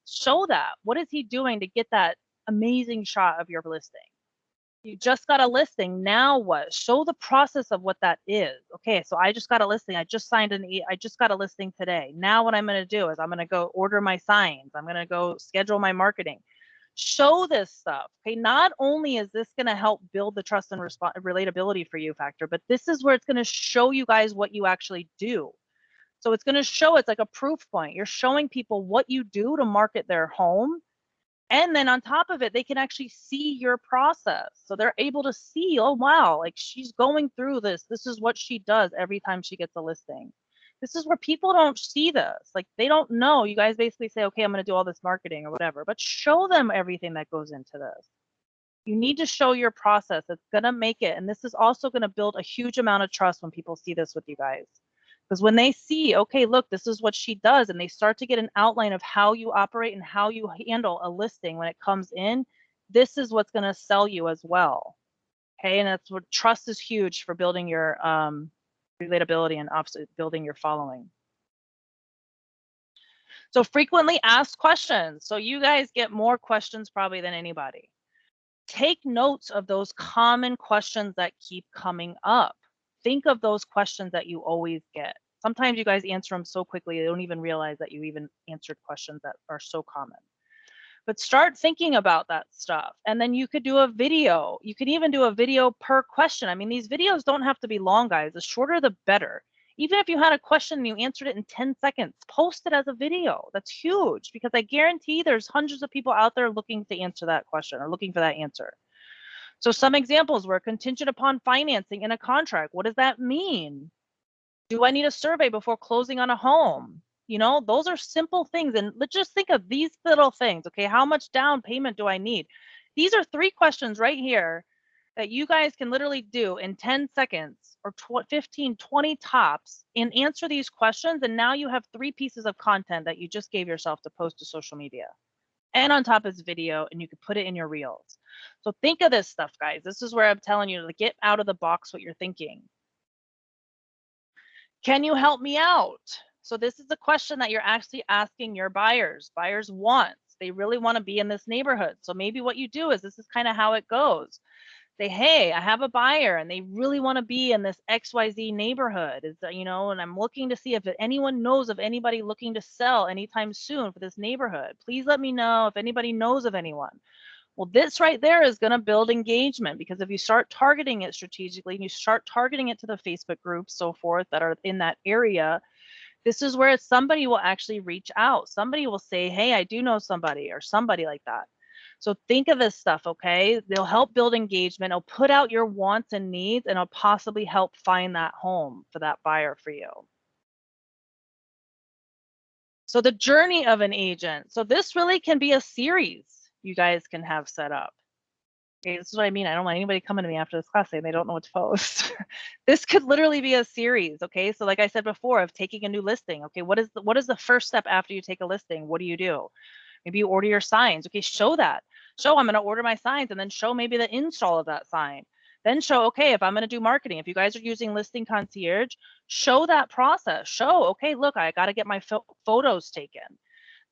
Show that. What is he doing to get that amazing shot of your listing? You just got a listing. Now what? Show the process of what that is. Okay, so I just got a listing. I just got a listing today. Now what I'm going to do is I'm going to go order my signs. I'm going to go schedule my marketing. Show this stuff. Okay, not only is this going to help build the trust and relatability for you factor, but this is where it's going to show you guys what you actually do. So it's going to show, it's like a proof point. You're showing people what you do to market their home. And then on top of it, they can actually see your process. So they're able to see, oh, wow, like she's going through this. This is what she does every time she gets a listing. This is where people don't see this. Like they don't know. You guys basically say, okay, I'm going to do all this marketing or whatever, but show them everything that goes into this. You need to show your process. It's going to make it. And this is also going to build a huge amount of trust when people see this with you guys. Because when they see, okay, look, this is what she does, and they start to get an outline of how you operate and how you handle a listing when it comes in, this is what's going to sell you as well. Okay, and that's what trust is huge for building your relatability and obviously building your following. So frequently asked questions. So you guys get more questions probably than anybody. Take notes of those common questions that keep coming up. Think of those questions that you always get. Sometimes you guys answer them so quickly, they don't even realize that you even answered questions that are so common. But start thinking about that stuff. And then you could do a video. You could even do a video per question. I mean, these videos don't have to be long, guys. The shorter, the better. Even if you had a question and you answered it in 10 seconds, post it as a video. That's huge, because I guarantee there's hundreds of people out there looking to answer that question or looking for that answer. So some examples were contingent upon financing in a contract. What does that mean? Do I need a survey before closing on a home? You know, those are simple things. And let's just think of these little things. Okay, how much down payment do I need? These are 3 questions right here that you guys can literally do in 10 seconds or 15, 20 tops, and answer these questions. And now you have 3 pieces of content that you just gave yourself to post to social media. And on top is video, and you can put it in your reels. So think of this stuff, guys. This is where I'm telling you to get out of the box what you're thinking. Can you help me out? So this is a question that you're actually asking your buyers. Buyers want, they really want to be in this neighborhood. So maybe what you do is, this is kind of how it goes. Say, hey, I have a buyer and they really want to be in this XYZ neighborhood. Is you know, and I'm looking to see if anyone knows of anybody looking to sell anytime soon for this neighborhood. Please let me know if anybody knows of anyone. Well, this right there is going to build engagement, because if you start targeting it strategically and you start targeting it to the Facebook groups, so forth, that are in that area, this is where somebody will actually reach out. Somebody will say, hey, I do know somebody, or somebody like that. So think of this stuff, okay? They'll help build engagement. It'll put out your wants and needs, and it'll possibly help find that home for that buyer for you. So the journey of an agent. So this really can be a series you guys can have set up. Okay, this is what I mean. I don't want anybody coming to me after this class saying they don't know what to post. This could literally be a series, okay? So like I said before, of taking a new listing, okay, what is the first step after you take a listing? What do? Maybe you order your signs. Okay, show that. Show I'm going to order my signs, and then show maybe the install of that sign. Then show, okay, if I'm going to do marketing, if you guys are using Listing Concierge, show that process. Show, okay, look, I got to get my photos taken.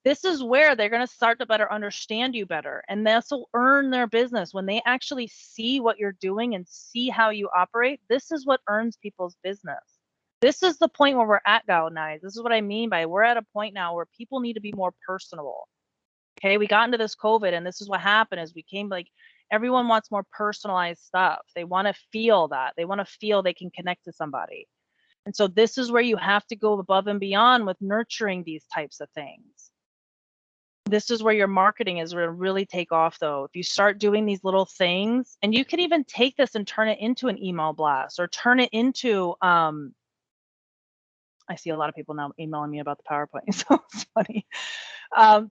This is where they're going to start to better understand you better, and this will earn their business. When they actually see what you're doing and see how you operate, this is what earns people's business. This is the point where we're at, guys. This is what I mean by, we're at a point now where people need to be more personable. Okay, we got into this COVID, and this is what happened, is we came, like, everyone wants more personalized stuff. They want to feel that. They want to feel they can connect to somebody. And so this is where you have to go above and beyond with nurturing these types of things. This is where your marketing is going to really take off, though. If you start doing these little things, and you can even take this and turn it into an email blast, or turn it into, I see a lot of people now emailing me about the PowerPoint, so it's funny.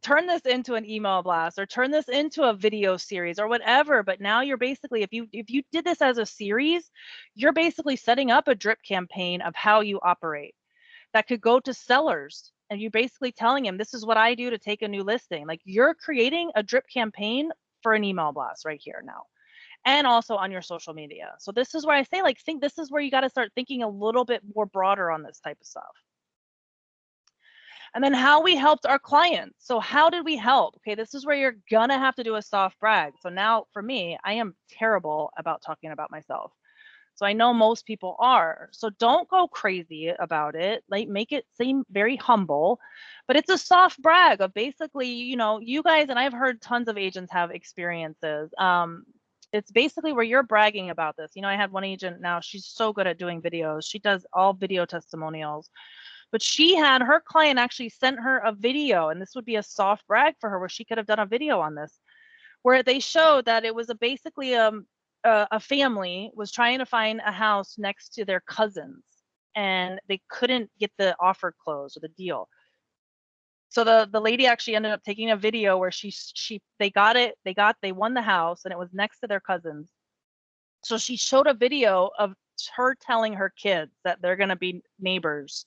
Turn this into an email blast, or turn this into a video series, or whatever. But now you're basically, if you did this as a series, you're basically setting up a drip campaign of how you operate that could go to sellers. And you're basically telling them, this is what I do to take a new listing. Like, you're creating a drip campaign for an email blast right here now, and also on your social media. So this is where I say, like, think this is where you got to start thinking a little bit more broader on this type of stuff. And then how we helped our clients. So how did we help? Okay, this is where you're gonna have to do a soft brag. So now for me, I am terrible about talking about myself. So I know most people are. So don't go crazy about it. Like, make it seem very humble, but it's a soft brag of basically, you know, you guys, and I've heard tons of agents have experiences. It's basically where you're bragging about this. You know, I had one agent now, she's so good at doing videos. She does all video testimonials. But she had, her client actually sent her a video, and this would be a soft brag for her, where she could have done a video on this, where they showed that it was basically a family was trying to find a house next to their cousins, and they couldn't get the offer closed or the deal. So the lady actually ended up taking a video where they won the house, and it was next to their cousins. So she showed a video of her telling her kids that they're going to be neighbors.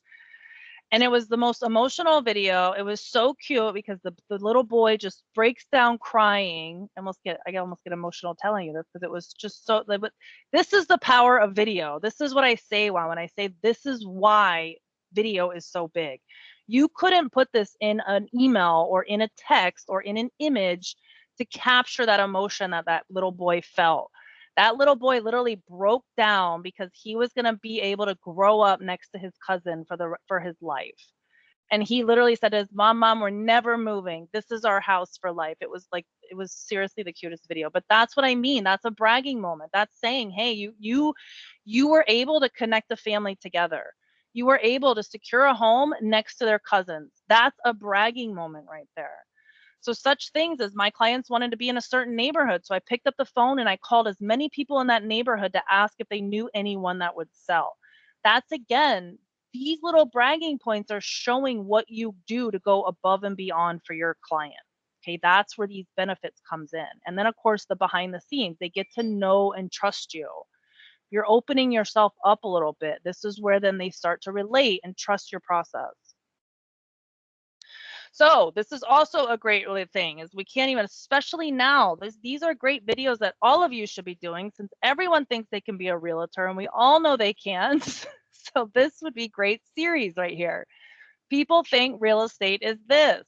And it was the most emotional video. It was so cute, because the little boy just breaks down crying. I almost get emotional telling you this, because it was just so. But this is the power of video. This is what I say when I say this is why video is so big. You couldn't put this in an email or in a text or in an image to capture that emotion that little boy felt. That little boy literally broke down because he was going to be able to grow up next to his cousin for his life. And he literally said to his mom, we're never moving. This is our house for life. It was seriously the cutest video. But that's what I mean. That's a bragging moment. That's saying, hey, you were able to connect the family together. You were able to secure a home next to their cousins. That's a bragging moment right there. So such things as my clients wanted to be in a certain neighborhood. So I picked up the phone and I called as many people in that neighborhood to ask if they knew anyone that would sell. That's, again, these little bragging points are showing what you do to go above and beyond for your client. Okay, that's where these benefits comes in. And then, of course, the behind the scenes, they get to know and trust you. You're opening yourself up a little bit. This is where then they start to relate and trust your process. So this is also a great thing, is we can't even, especially now, these are great videos that all of you should be doing, since everyone thinks they can be a realtor and we all know they can't. So this would be great series right here. People think real estate is this.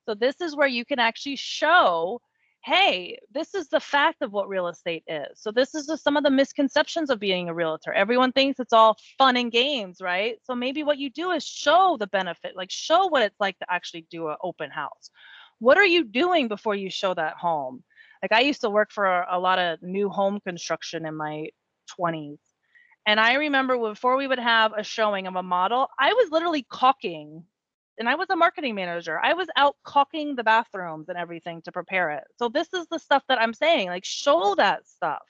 So this is where you can actually show, hey, this is the fact of what real estate is. So this is some of the misconceptions of being a realtor. Everyone thinks it's all fun and games, right? So maybe what you do is show the benefit, like show what it's like to actually do an open house. What are you doing before you show that home? Like I used to work for a lot of new home construction in my 20s. And I remember before we would have a showing of a model, I was literally caulking, and I was a marketing manager. I was out caulking the bathrooms and everything to prepare it. So this is the stuff that I'm saying, like show that stuff.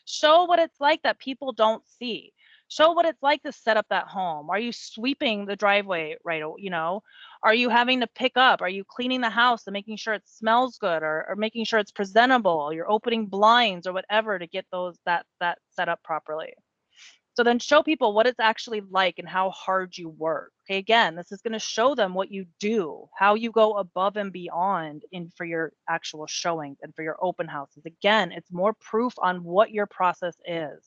Show what it's like that people don't see. Show what it's like to set up that home. Are you sweeping the driveway right? Are you having to pick up? Are you cleaning the house and making sure it smells good, or making sure it's presentable? You're opening blinds or whatever to get that set up properly. So then show people what it's actually like and how hard you work. Okay, again, this is going to show them what you do, how you go above and beyond for your actual showings and for your open houses. Again, it's more proof on what your process is.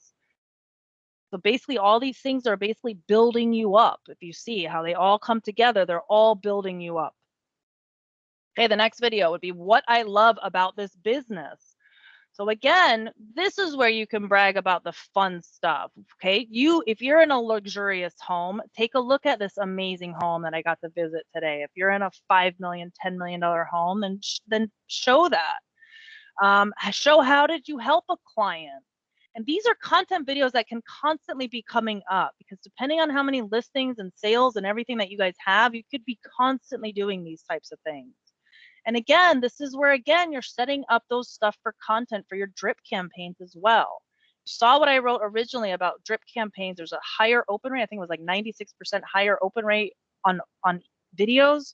So basically all these things are basically building you up. If you see how they all come together, they're all building you up. Okay, the next video would be what I love about this business. So again, this is where you can brag about the fun stuff, okay? If you're in a luxurious home, take a look at this amazing home that I got to visit today. If you're in a $5 million, $10 million home, then show that. Show how did you help a client? And these are content videos that can constantly be coming up, because depending on how many listings and sales and everything that you guys have, you could be constantly doing these types of things. And again, this is where, again, you're setting up those stuff for content for your drip campaigns as well. You saw what I wrote originally about drip campaigns. There's a higher open rate. I think it was like 96% higher open rate on videos.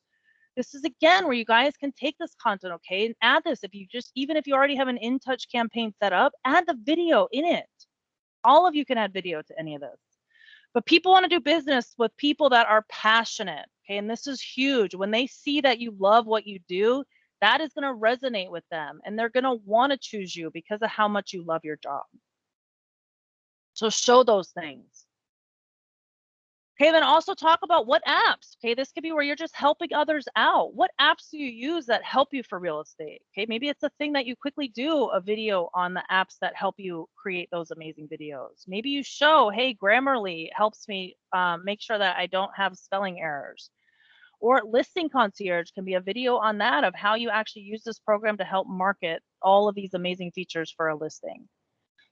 This is, again, where you guys can take this content, okay, and add this. Even if you already have an InTouch campaign set up, add the video in it. All of you can add video to any of this. But people want to do business with people that are passionate, okay? And this is huge. When they see that you love what you do, that is going to resonate with them, and they're going to want to choose you because of how much you love your job. So show those things. Okay, then also talk about what apps. Okay, this could be where you're just helping others out. What apps do you use that help you for real estate? Okay, maybe it's a thing that you quickly do a video on the apps that help you create those amazing videos. Maybe you show, hey, Grammarly helps me make sure that I don't have spelling errors. Or Listing Concierge can be a video on that, of how you actually use this program to help market all of these amazing features for a listing.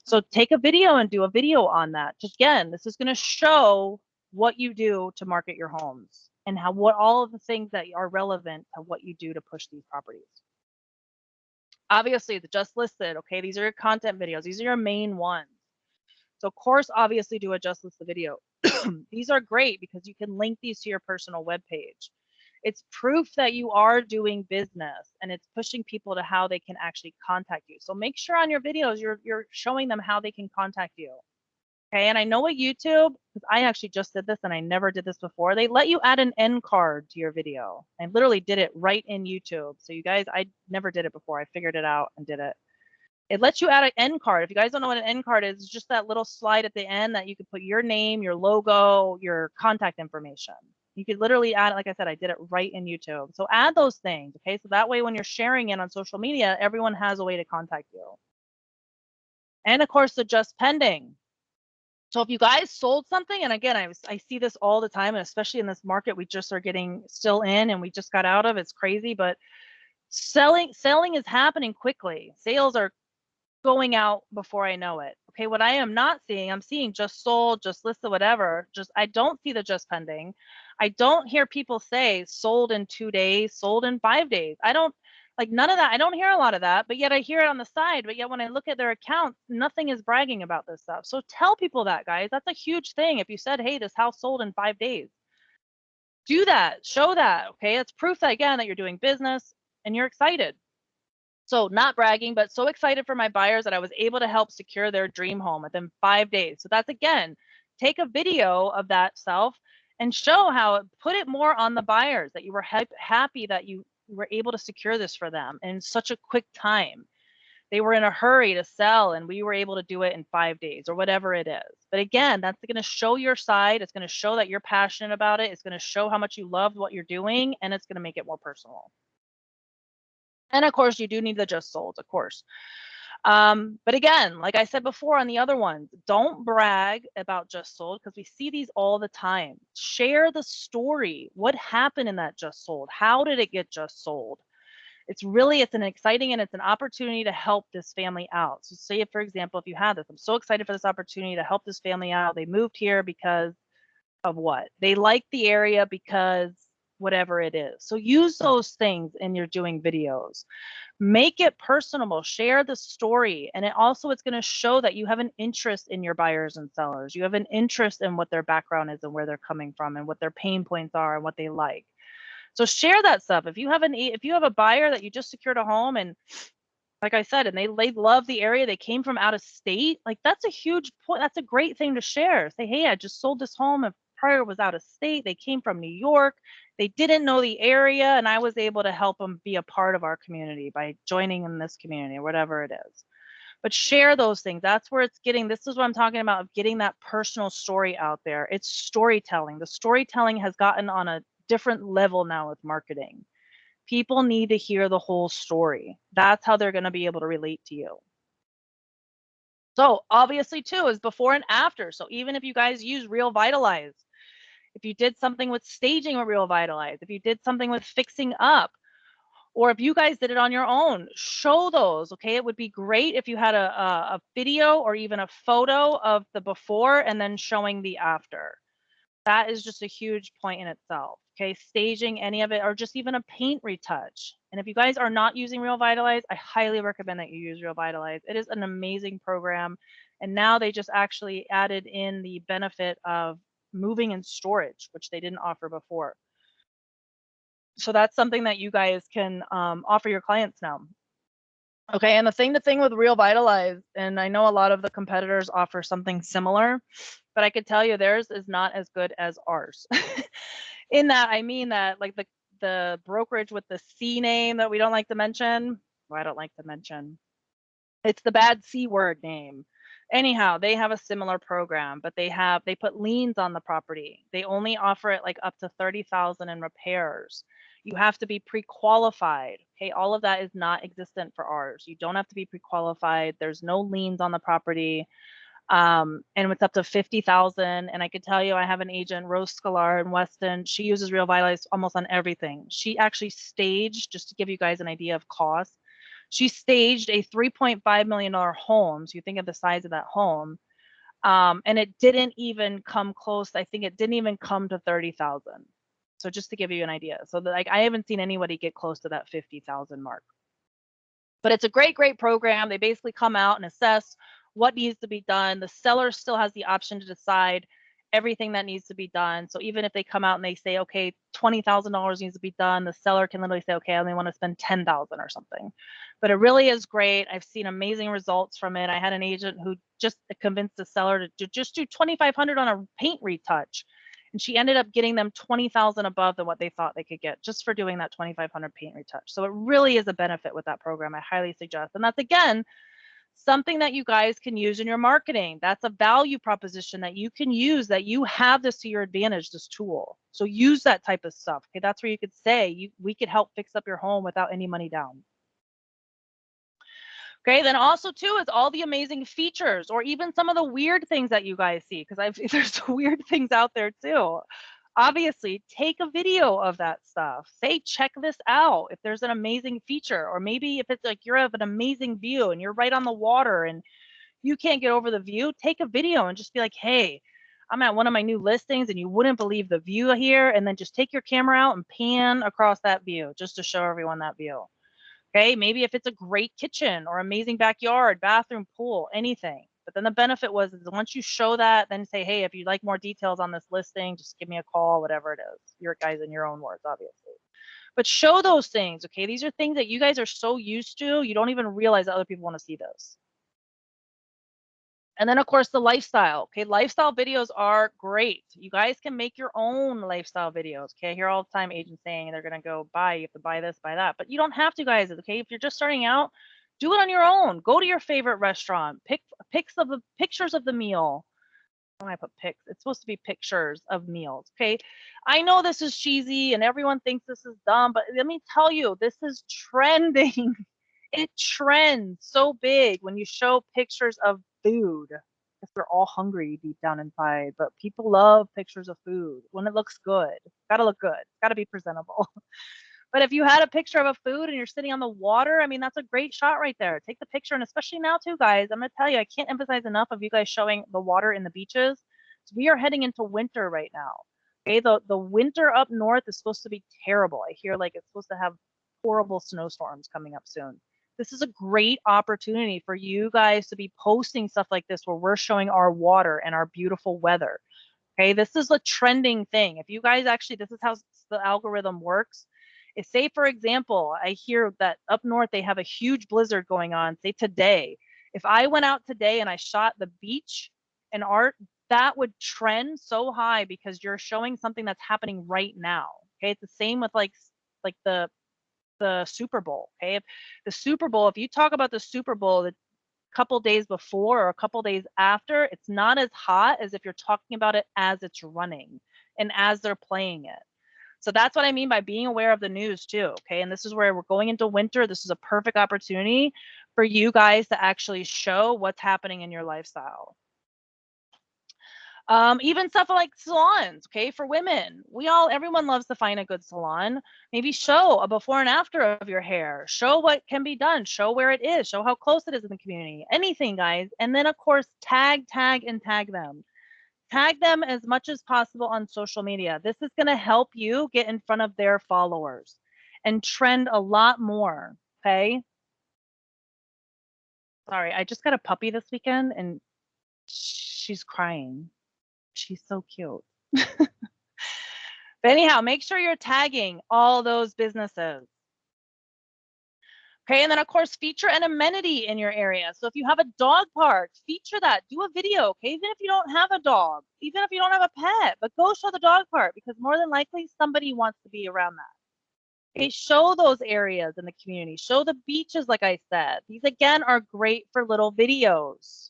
So take a video and do a video on that. Just again, this is going to show what you do to market your homes, and what all of the things that are relevant to what you do to push these properties. Obviously, the just listed, okay, these are your content videos. These are your main ones. So of course, obviously do a just listed video. These are great because you can link these to your personal web page. It's proof that you are doing business, and it's pushing people to how they can actually contact you. So make sure on your videos, you're showing them how they can contact you. Okay, and I know at YouTube, because I actually just did this and I never did this before, they let you add an end card to your video. I literally did it right in YouTube. So you guys, I never did it before. I figured it out and did it. It lets you add an end card. If you guys don't know what an end card is, it's just that little slide at the end that you could put your name, your logo, your contact information. You could literally add it. Like I said, I did it right in YouTube. So add those things, okay? So that way when you're sharing it on social media, everyone has a way to contact you. And of course, the just pending. So if you guys sold something, and again, I see this all the time, and especially in this market we just are getting still in and we just got out of, it's crazy, but selling is happening quickly. Sales are going out before I know it. Okay, what I am not seeing, I'm seeing just sold, just listed, whatever. Just I don't see the just pending. I don't hear people say sold in 2 days, sold in 5 days. I don't like none of that. I don't hear a lot of that, but yet I hear it on the side. But yet when I look at their accounts, nothing is bragging about this stuff. So tell people that, guys. That's a huge thing. If you said, hey, this house sold in 5 days, do that, show that. Okay, it's proof that again that you're doing business and you're excited. So not bragging, but so excited for my buyers that I was able to help secure their dream home within 5 days. So that's again, take a video of that self and show how, put it more on the buyers that you were happy that you were able to secure this for them in such a quick time. They were in a hurry to sell and we were able to do it in 5 days or whatever it is. But again, that's going to show your side. It's going to show that you're passionate about it. It's going to show how much you love what you're doing, and it's going to make it more personal. And of course, you do need the just sold, of course. But again, like I said before on the other ones, don't brag about just sold because we see these all the time. Share the story. What happened in that just sold? How did it get just sold? It's an exciting and it's an opportunity to help this family out. So say, for example, if you had this, I'm so excited for this opportunity to help this family out. They moved here because of what? They like the area because whatever it is. So use those things in your doing videos. Make it personable, share the story. And it's going to show that you have an interest in your buyers and sellers. You have an interest in what their background is and where they're coming from and what their pain points are and what they like. So share that stuff. If you have a buyer that you just secured a home and like I said, and they love the area, they came from out of state, like that's a huge point. That's a great thing to share. Say, hey, I just sold this home and prior was out of state. They came from New York. They didn't know the area, and I was able to help them be a part of our community by joining in this community or whatever it is. But share those things. That's where it's getting, this is what I'm talking about, of getting that personal story out there. It's storytelling. The storytelling has gotten on a different level now with marketing. People need to hear the whole story. That's how they're going to be able to relate to you. So obviously too is before and after. So even if you guys use Real Vitalize, if you did something with staging with Real Vitalize, if you did something with fixing up, or if you guys did it on your own, show those. Okay, it would be great if you had a video or even a photo of the before and then showing the after. That is just a huge point in itself. Okay, staging any of it or just even a paint retouch. And if you guys are not using Real Vitalize, I highly recommend that you use Real Vitalize. It is an amazing program. And now they just actually added in the benefit of moving and storage, which they didn't offer before. So that's something that you guys can offer your clients now. Okay, and the thing with Real Vitalize, and I know a lot of the competitors offer something similar, but I could tell you theirs is not as good as ours. In that, I mean that like the brokerage with the C name that we don't like to mention, well, I don't like to mention, it's the bad C word name. Anyhow, they have a similar program, but they put liens on the property. They only offer it like up to 30,000 in repairs. You have to be pre-qualified. Okay, all of that is not existent for ours. You don't have to be pre-qualified. There's no liens on the property. And it's up to 50,000. And I could tell you, I have an agent, Rose Scalar in Weston. She uses Real Vitalize almost on everything. She actually staged, just to give you guys an idea of cost, she staged a $3.5 million home. So you think of the size of that home. And it didn't even come close. I think it didn't even come to 30,000. So just to give you an idea. So like I haven't seen anybody get close to that 50,000 mark. But it's a great, great program. They basically come out and assess what needs to be done. The seller still has the option to decide everything that needs to be done. So even if they come out and they say, okay, $20,000 needs to be done, the seller can literally say, okay, I only want to spend 10,000 or something. But it really is great. I've seen amazing results from it. I had an agent who just convinced the seller to just do 2,500 on a paint retouch. And she ended up getting them 20,000 above than what they thought they could get just for doing that 2,500 paint retouch. So it really is a benefit with that program. I highly suggest. And that's, again, something that you guys can use in your marketing. That's a value proposition that you can use, that you have this to your advantage, this tool. So use that type of stuff. Okay, that's where you could say we could help fix up your home without any money down. Okay, then also too is all the amazing features or even some of the weird things that you guys see, because there's weird things out there too. Obviously, take a video of that stuff. Say, check this out if there's an amazing feature, or maybe if it's like you're of an amazing view and you're right on the water and you can't get over the view, take a video and just be like, hey, I'm at one of my new listings and you wouldn't believe the view here. And then just take your camera out and pan across that view just to show everyone that view. Okay, maybe if it's a great kitchen or amazing backyard, bathroom, pool, anything. But then the benefit was is once you show that, then say, hey, if you'd like more details on this listing, just give me a call, whatever it is. Your guys in your own words, obviously. But show those things, okay? These are things that you guys are so used to, you don't even realize that other people want to see this. And then, of course, the lifestyle. Okay, lifestyle videos are great. You guys can make your own lifestyle videos. Okay, I hear all the time agents saying they're going to go buy, you have to buy this, buy that. But you don't have to, guys. Okay, if you're just starting out, do it on your own. Go to your favorite restaurant. Pick pictures of the meal. When I put pics, it's supposed to be pictures of meals. Okay, I know this is cheesy and everyone thinks this is dumb, but let me tell you, this is trending. It trends so big when you show pictures of food. Because we're all hungry deep down inside, but people love pictures of food when it looks good. It's gotta look good. It's gotta be presentable. But if you had a picture of a food and you're sitting on the water, I mean, that's a great shot right there. Take the picture, and especially now too, guys, I'm gonna tell you, I can't emphasize enough of you guys showing the water in the beaches. So we are heading into winter right now. Okay, the winter up north is supposed to be terrible. I hear like it's supposed to have horrible snowstorms coming up soon. This is a great opportunity for you guys to be posting stuff like this where we're showing our water and our beautiful weather. Okay, this is a trending thing. If you guys actually, this is how the algorithm works. Is say, for example, I hear that up north they have a huge blizzard going on, say today. If I went out today and I shot the beach and art, that would trend so high because you're showing something that's happening right now. Okay, it's the same with like the Super Bowl. Okay, if the Super Bowl, if you talk about the Super Bowl the couple days before or a couple days after, it's not as hot as if you're talking about it as it's running and as they're playing it. So that's what I mean by being aware of the news too. Okay, and this is where we're going into winter. This is a perfect opportunity for you guys to actually show what's happening in your lifestyle. Even stuff like salons, okay, for women. Everyone loves to find a good salon. Maybe show a before and after of your hair. Show what can be done. Show where it is. Show how close it is in the community. Anything, guys. And then, of course, tag them. Tag them as much as possible on social media. This is going to help you get in front of their followers and trend a lot more, okay? Sorry, I just got a puppy this weekend and she's crying. She's so cute. But anyhow, make sure you're tagging all those businesses. Okay, and then of course, feature an amenity in your area. So if you have a dog park, feature that. Do a video, okay? Even if you don't have a dog, even if you don't have a pet, but go show the dog park because more than likely somebody wants to be around that. Okay, show those areas in the community. Show the beaches, like I said. These again are great for little videos.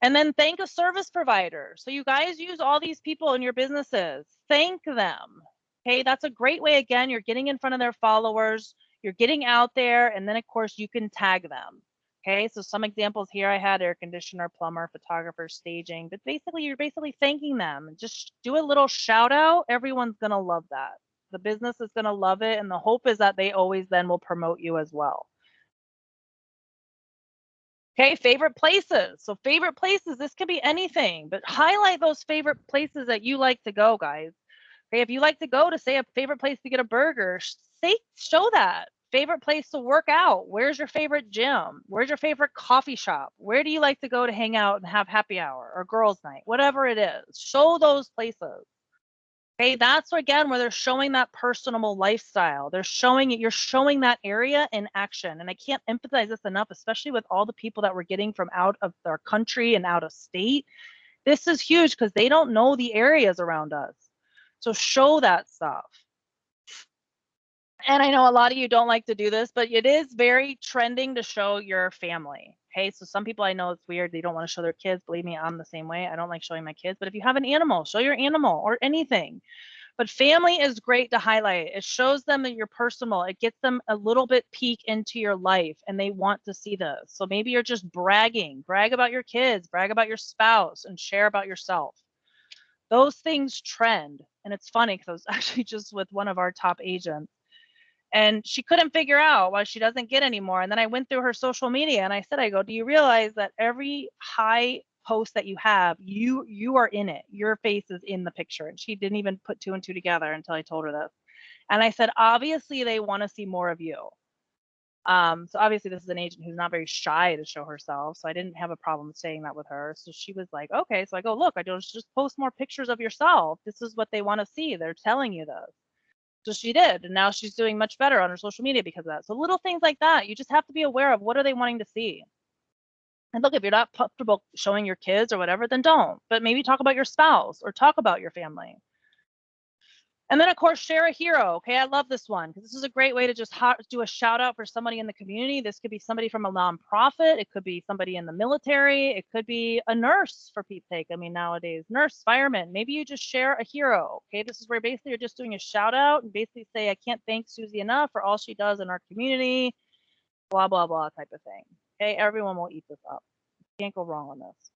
And then thank a service provider. So you guys use all these people in your businesses. Thank them. Okay, that's a great way. Again, you're getting in front of their followers. You're getting out there. And then, of course, you can tag them. Okay, so some examples here I had air conditioner, plumber, photographer, staging. But basically, you're basically thanking them. Just do a little shout out. Everyone's going to love that. The business is going to love it. And the hope is that they always then will promote you as well. Okay, favorite places. So favorite places, this could be anything, but highlight those favorite places that you like to go, guys. Okay, if you like to go to say a favorite place to get a burger, show that. Favorite place to work out. Where's your favorite gym? Where's your favorite coffee shop? Where do you like to go to hang out and have happy hour or girls' night? Whatever it is, show those places. Okay, that's again where they're showing that personable lifestyle. They're showing it, you're showing that area in action. And I can't emphasize this enough, especially with all the people that we're getting from out of their country and out of state. This is huge because they don't know the areas around us. So show that stuff. And I know a lot of you don't like to do this, but it is very trending to show your family. Okay, so some people I know it's weird. They don't want to show their kids. Believe me, I'm the same way. I don't like showing my kids. But if you have an animal, show your animal or anything. But family is great to highlight. It shows them that you're personal. It gets them a little bit peek into your life, and they want to see this. So maybe you're just bragging. Brag about your kids, brag about your spouse, and share about yourself. Those things trend. And it's funny because I was actually just with one of our top agents, and she couldn't figure out why she doesn't get any more. And then I went through her social media and I said, I go, do you realize that every high post that you have, you are in it. Your face is in the picture. And she didn't even put 2 and 2 together until I told her this. And I said, obviously they want to see more of you. So obviously this is an agent who's not very shy to show herself. So I didn't have a problem saying that with her. So she was like, okay. So I go, look, I just post more pictures of yourself. This is what they want to see. They're telling you this. So she did. And now she's doing much better on her social media because of that. So little things like that, you just have to be aware of what are they wanting to see. And look, if you're not comfortable showing your kids or whatever, then don't. But maybe talk about your spouse or talk about your family. And then, of course, share a hero. Okay, I love this one because this is a great way to just do a shout out for somebody in the community. This could be somebody from a nonprofit. It could be somebody in the military. It could be a nurse, for Pete's sake. I mean, nowadays, nurse, fireman. Maybe you just share a hero. Okay, this is where basically you're just doing a shout out and basically say, I can't thank Susie enough for all she does in our community, blah, blah, blah type of thing. Okay, everyone will eat this up. Can't go wrong on this.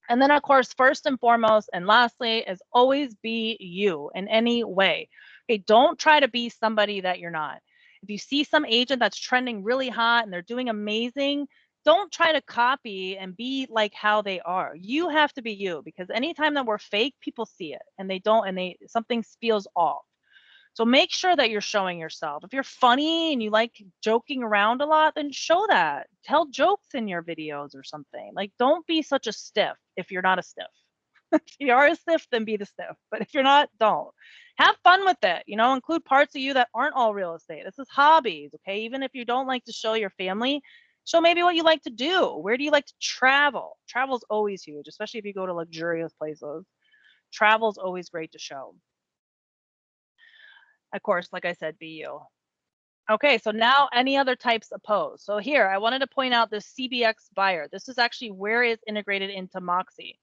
And then, of course, first and foremost, and lastly, is always be you in any way. Okay, don't try to be somebody that you're not. If you see some agent that's trending really hot and they're doing amazing, don't try to copy and be like how they are. You have to be you, because anytime that we're fake, people see it and they don't, and something feels off. So make sure that you're showing yourself. If you're funny and you like joking around a lot, then show that. Tell jokes in your videos or something. Like, don't be such a stiff if you're not a stiff. If you are a stiff, then be the stiff. But if you're not, don't. Have fun with it. You know, include parts of you that aren't all real estate. This is hobbies, okay? Even if you don't like to show your family, show maybe what you like to do. Where do you like to travel? Travel's always huge, especially if you go to luxurious places. Travel's always great to show. Of course, like I said, be you. Okay, so now any other types of posts. So here, I wanted to point out this CBX buyer. This is actually where it's integrated into Moxie.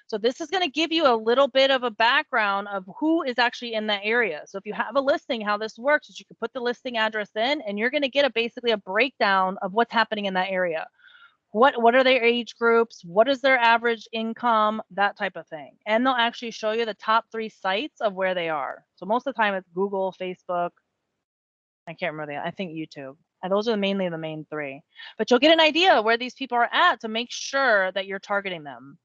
So this is going to give you a little bit of a background of who is actually in that area. So if you have a listing, how this works is you can put the listing address in and you're going to get basically a breakdown of what's happening in that area. What are their age groups? What is their average income? That type of thing. And they'll actually show you the top 3 sites of where they are. So most of the time it's Google, Facebook. I can't remember I think YouTube. And those are mainly the main 3. But you'll get an idea of where these people are at to make sure that you're targeting them.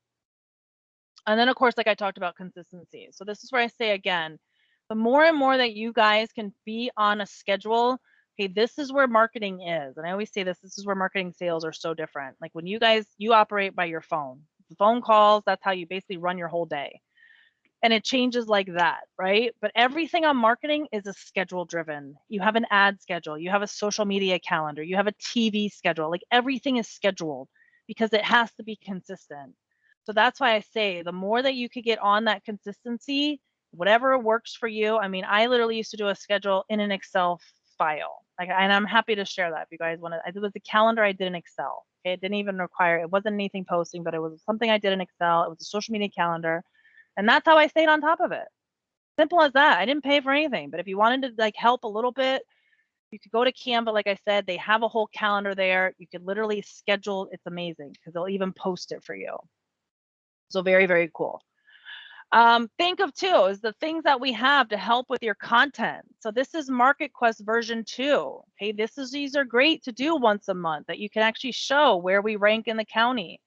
And then, of course, like I talked about, consistency. So this is where I say again, the more and more that you guys can be on a schedule, okay, this is where marketing is. And I always say this is where marketing sales are so different. Like when you operate by your phone. The phone calls, that's how you basically run your whole day. And it changes like that, right? But everything on marketing is a schedule driven. You have an ad schedule, you have a social media calendar, you have a TV schedule. Like everything is scheduled because it has to be consistent. So that's why I say the more that you could get on that consistency, whatever works for you. I mean, I literally used to do a schedule in an Excel file. Like, and I'm happy to share that if you guys want to. It was a calendar I did in Excel. Okay, it didn't even require, it wasn't anything posting, but it was something I did in Excel. It was a social media calendar. And that's how I stayed on top of it. Simple as that. I didn't pay for anything, but if you wanted to like help a little bit, you could go to Canva. Like I said, they have a whole calendar there. You could literally schedule. It's amazing because they'll even post it for you. So very, very cool. Think of too is the things that we have to help with your content. So this is MarketQuest version 2. Okay, these are great to do once a month that you can actually show where we rank in the county.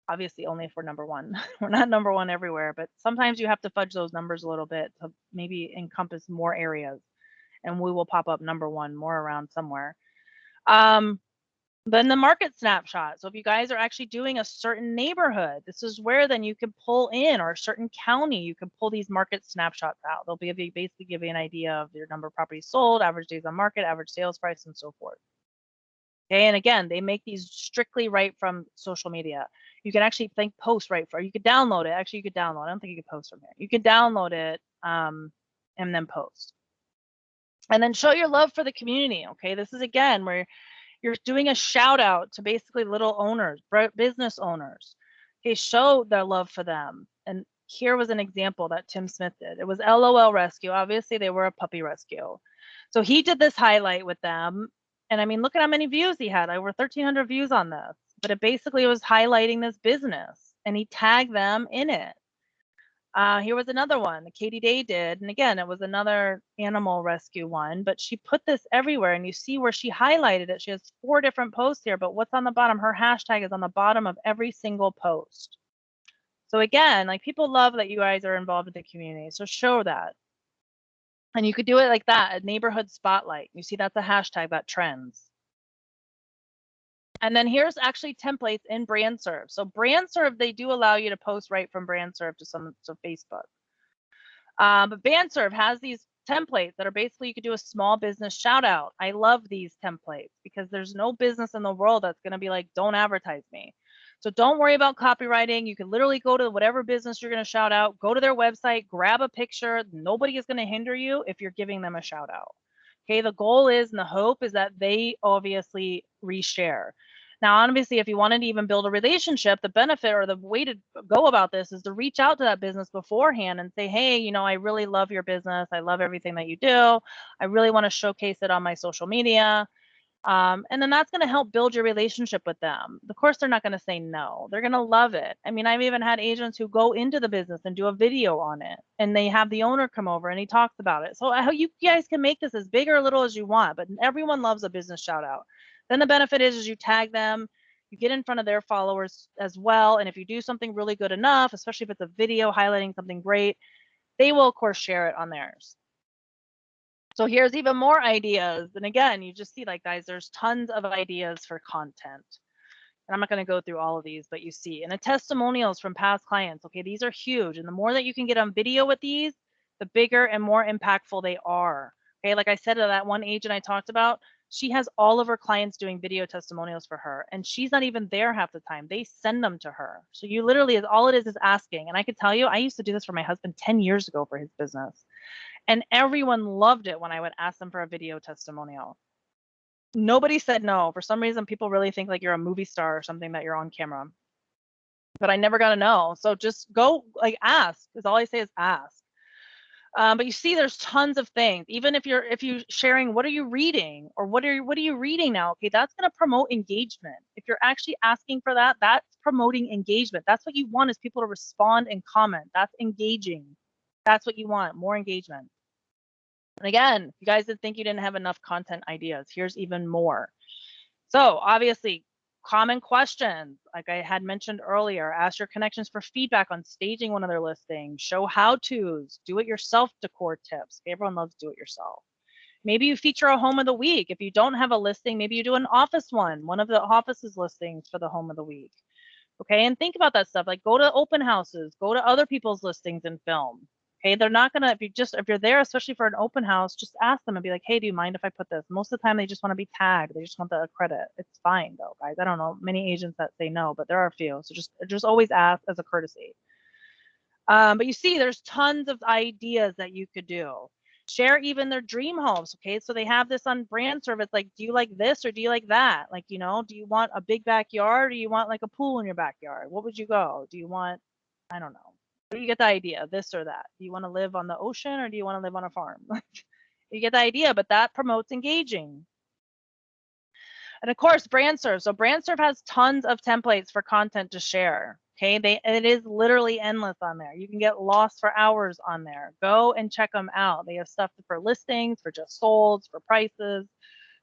Obviously only if we're number 1. We're not number 1 everywhere, but sometimes you have to fudge those numbers a little bit to maybe encompass more areas, and we will pop up number 1 more around somewhere. Then the market snapshot. So if you guys are actually doing a certain neighborhood, this is where then you can pull in, or a certain county, you can pull these market snapshots out. They'll basically give you an idea of your number of properties sold, average days on market, average sales price, and so forth. Okay, and again, they make these strictly right from social media. You can actually post right for, you could download it. Actually, you could download it. I don't think you could post from here. You could download it and then post. And then show your love for the community. Okay, this is again where you're doing a shout out to basically little owners, business owners. Okay, show their love for them. And Here was an example that Tim Smith did. It was LOL Rescue. Obviously, they were a puppy rescue. So he did this highlight with them. And I mean, look at how many views he had. Over 1,300 views on this. But it basically was highlighting this business. And he tagged them in it. Here was another one that Katie Day did. And again, it was another animal rescue one. But she put this everywhere. And you see where she highlighted it. She has 4 different posts here. But what's on the bottom? Her hashtag is on the bottom of every single post. So again, like people love that you guys are involved in the community. So show that. And you could do it like that, a neighborhood spotlight. You see that's a hashtag that trends. And then here's actually templates in BrandServe. So BrandServe, they do allow you to post right from BrandServe to Facebook. But BrandServe has these templates that are basically, you could do a small business shout out. I love these templates because there's no business in the world that's going to be like, don't advertise me. So don't worry about copywriting. You can literally go to whatever business you're going to shout out, go to their website, grab a picture. Nobody is going to hinder you if you're giving them a shout out. Okay, the goal is and the hope is that they obviously reshare. Now, obviously, if you wanted to even build a relationship, the benefit or the way to go about this is to reach out to that business beforehand and say, hey, you know, I really love your business. I love everything that you do. I really want to showcase it on my social media. And then that's going to help build your relationship with them. Of course, they're not going to say no. They're going to love it. I mean, I've even had agents who go into the business and do a video on it, and they have the owner come over and he talks about it. So I hope you guys can make this as big or little as you want, but everyone loves a business shout out. Then the benefit is you tag them, you get in front of their followers as well. And if you do something really good enough, especially if it's a video highlighting something great, they will, of course, share it on theirs. So here's even more ideas. And again, you just see like, guys, there's tons of ideas for content. And I'm not going to go through all of these, but you see, and the testimonials from past clients. Okay, these are huge. And the more that you can get on video with these, the bigger and more impactful they are. Okay, like I said to that one agent I talked about, she has all of her clients doing video testimonials for her. And she's not even there half the time. They send them to her. So you literally, all it is asking. And I could tell you, I used to do this for my husband 10 years ago for his business. And everyone loved it when I would ask them for a video testimonial. Nobody said no. For some reason, people really think like you're a movie star or something that you're on camera. But I never got to know. So just go like ask, because all I say is ask. But you see, there's tons of things. Even if you're sharing, what are you reading, or what are you reading now? Okay, that's going to promote engagement. If you're actually asking for that, that's promoting engagement. That's what you want, is people to respond and comment. That's engaging. That's what you want, more engagement. And again, if you guys didn't think you didn't have enough content ideas, here's even more. So obviously, common questions, like I had mentioned earlier, ask your connections for feedback on staging one of their listings, show how-tos, do-it-yourself decor tips. Everyone loves do-it-yourself. Maybe you feature a home of the week. If you don't have a listing, maybe you do an office one of the office's listings for the home of the week. Okay, and think about that stuff. Like go to open houses, go to other people's listings and film. Okay, they're not gonna, if you're there, especially for an open house, just ask them and be like, hey, do you mind if I put this? Most of the time they just want to be tagged. They just want the credit. It's fine though, guys. I don't know many agents that say no, but there are a few. So just always ask as a courtesy. But you see, there's tons of ideas that you could do. Share even their dream homes. Okay, so they have this on BrandServe. Like, do you like this or do you like that? Like, you know, do you want a big backyard or do you want like a pool in your backyard? What would you go? Do you want, I don't know. You get the idea, this or that. Do you want to live on the ocean or do you want to live on a farm? You get the idea, but that promotes engaging. And of course, BrandServe. So BrandServe has tons of templates for content to share. Okay, it is literally endless on there. You can get lost for hours on there. Go and check them out. They have stuff for listings, for just solds, for prices.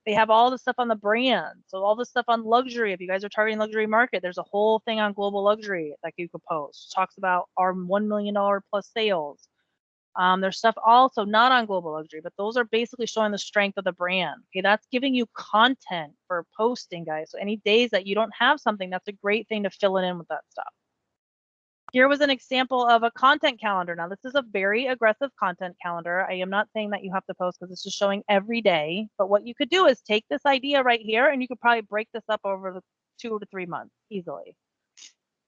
They have all the stuff on the brand. So all the stuff on luxury. If you guys are targeting luxury market, there's a whole thing on global luxury that you could post. It talks about our $1 million plus sales. There's stuff also not on global luxury, but those are basically showing the strength of the brand. Okay, that's giving you content for posting, guys. So any days that you don't have something, that's a great thing to fill it in with that stuff. Here was an example of a content calendar. Now, this is a very aggressive content calendar. I am not saying that you have to post because it's just showing every day. But what you could do is take this idea right here, and you could probably break this up over the 2 to 3 months easily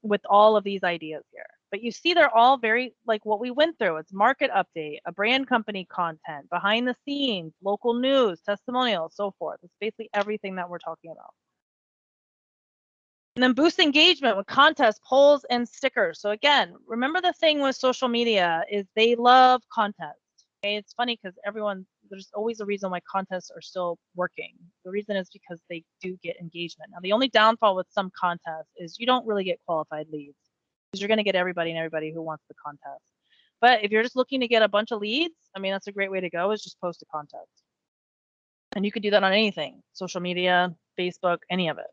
with all of these ideas here. But you see, they're all very like what we went through. It's market update, a brand company content, behind the scenes, local news, testimonials, so forth. It's basically everything that we're talking about. And then boost engagement with contests, polls, and stickers. So again, remember the thing with social media is they love contests. Okay, it's funny because there's always a reason why contests are still working. The reason is because they do get engagement. Now, the only downfall with some contests is you don't really get qualified leads because you're going to get everybody who wants the contest. But if you're just looking to get a bunch of leads, I mean, that's a great way to go is just post a contest. And you can do that on anything, social media, Facebook, any of it.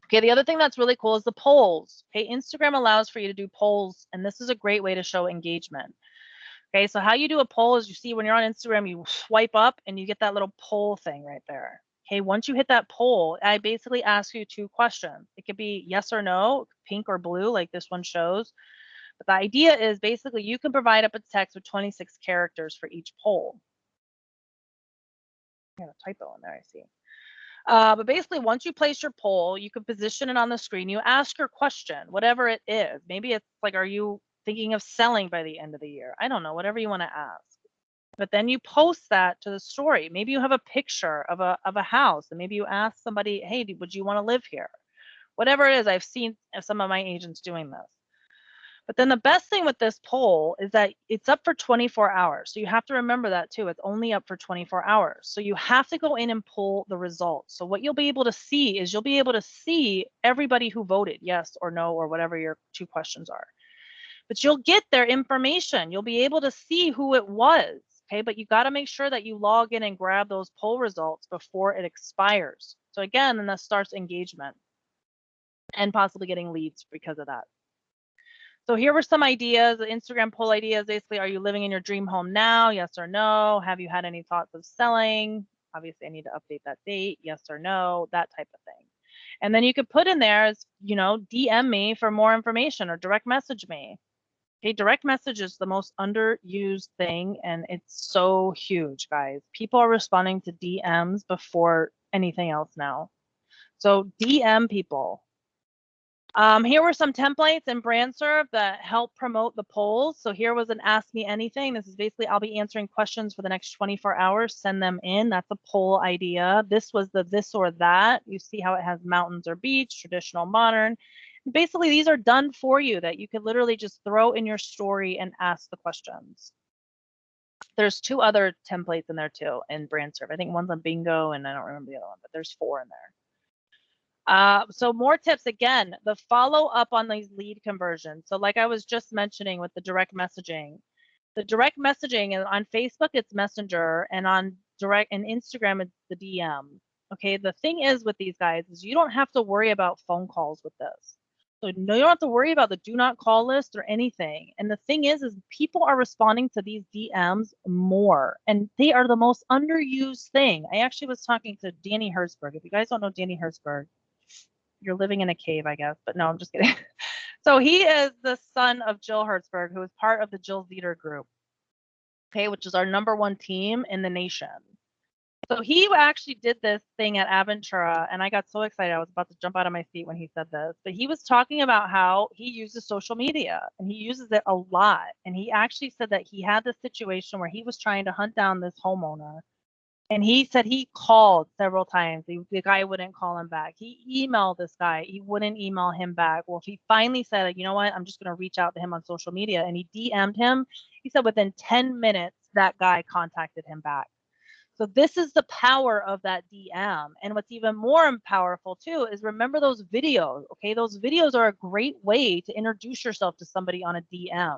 Okay, the other thing that's really cool is the polls. Okay, Instagram allows for you to do polls, and this is a great way to show engagement. Okay, so how you do a poll is you see when you're on Instagram, you swipe up and you get that little poll thing right there. Okay, once you hit that poll, I basically ask you 2 questions. It could be yes or no, pink or blue, like this one shows. But the idea is basically you can provide up a text with 26 characters for each poll. I got a typo in there, I see. But basically, once you place your poll, you can position it on the screen. You ask your question, whatever it is. Maybe it's like, are you thinking of selling by the end of the year? I don't know, whatever you want to ask. But then you post that to the story. Maybe you have a picture of a house, and maybe you ask somebody, hey, would you want to live here? Whatever it is, I've seen some of my agents doing this. But then the best thing with this poll is that it's up for 24 hours. So you have to remember that too. It's only up for 24 hours. So you have to go in and pull the results. So what you'll be able to see is you'll be able to see everybody who voted yes or no or whatever your 2 questions are. But you'll get their information. You'll be able to see who it was. Okay, but you got to make sure that you log in and grab those poll results before it expires. So again, then that starts engagement and possibly getting leads because of that. So here were some ideas, the Instagram poll ideas. Basically, are you living in your dream home now? Yes or no? Have you had any thoughts of selling? Obviously, I need to update that date. Yes or no? That type of thing. And then you could put in there as, DM me for more information or direct message me. Okay, direct message is the most underused thing, and it's so huge, guys. People are responding to DMs before anything else now. So DM people. Here were some templates in BrandServe that help promote the polls. So here was an Ask Me Anything. This is basically I'll be answering questions for the next 24 hours. Send them in. That's a poll idea. This was the this or that. You see how it has mountains or beach, traditional, modern. Basically, these are done for you that you could literally just throw in your story and ask the questions. There's 2 other templates in there too in BrandServe. I think one's on Bingo and I don't remember the other one, but there's 4 in there. So more tips again, the follow up on these lead conversions. So like I was just mentioning with the direct messaging on Facebook, it's Messenger, and on Instagram, it's the DM. Okay, the thing is with these guys is you don't have to worry about phone calls with this. So no, you don't have to worry about the do not call list or anything. And the thing is people are responding to these DMs more, and they are the most underused thing. I actually was talking to Danny Hertzberg. If you guys don't know Danny Hertzberg, you're living in a cave, I guess. But no, I'm just kidding. So he is the son of Jill Hertzberg, who is part of the Jill Zeter group, okay, which is our #1 team in the nation. So he actually did this thing at Aventura, and I got so excited. I was about to jump out of my seat when he said this. But he was talking about how he uses social media, and he uses it a lot. And he actually said that he had this situation where he was trying to hunt down this homeowner. And he said he called several times. The guy wouldn't call him back. He emailed this guy. He wouldn't email him back. Well, he finally said, you know what? I'm just going to reach out to him on social media. And he DM'd him. He said within 10 minutes, that guy contacted him back. So this is the power of that DM. And what's even more powerful too is remember those videos. Okay, those videos are a great way to introduce yourself to somebody on a DM.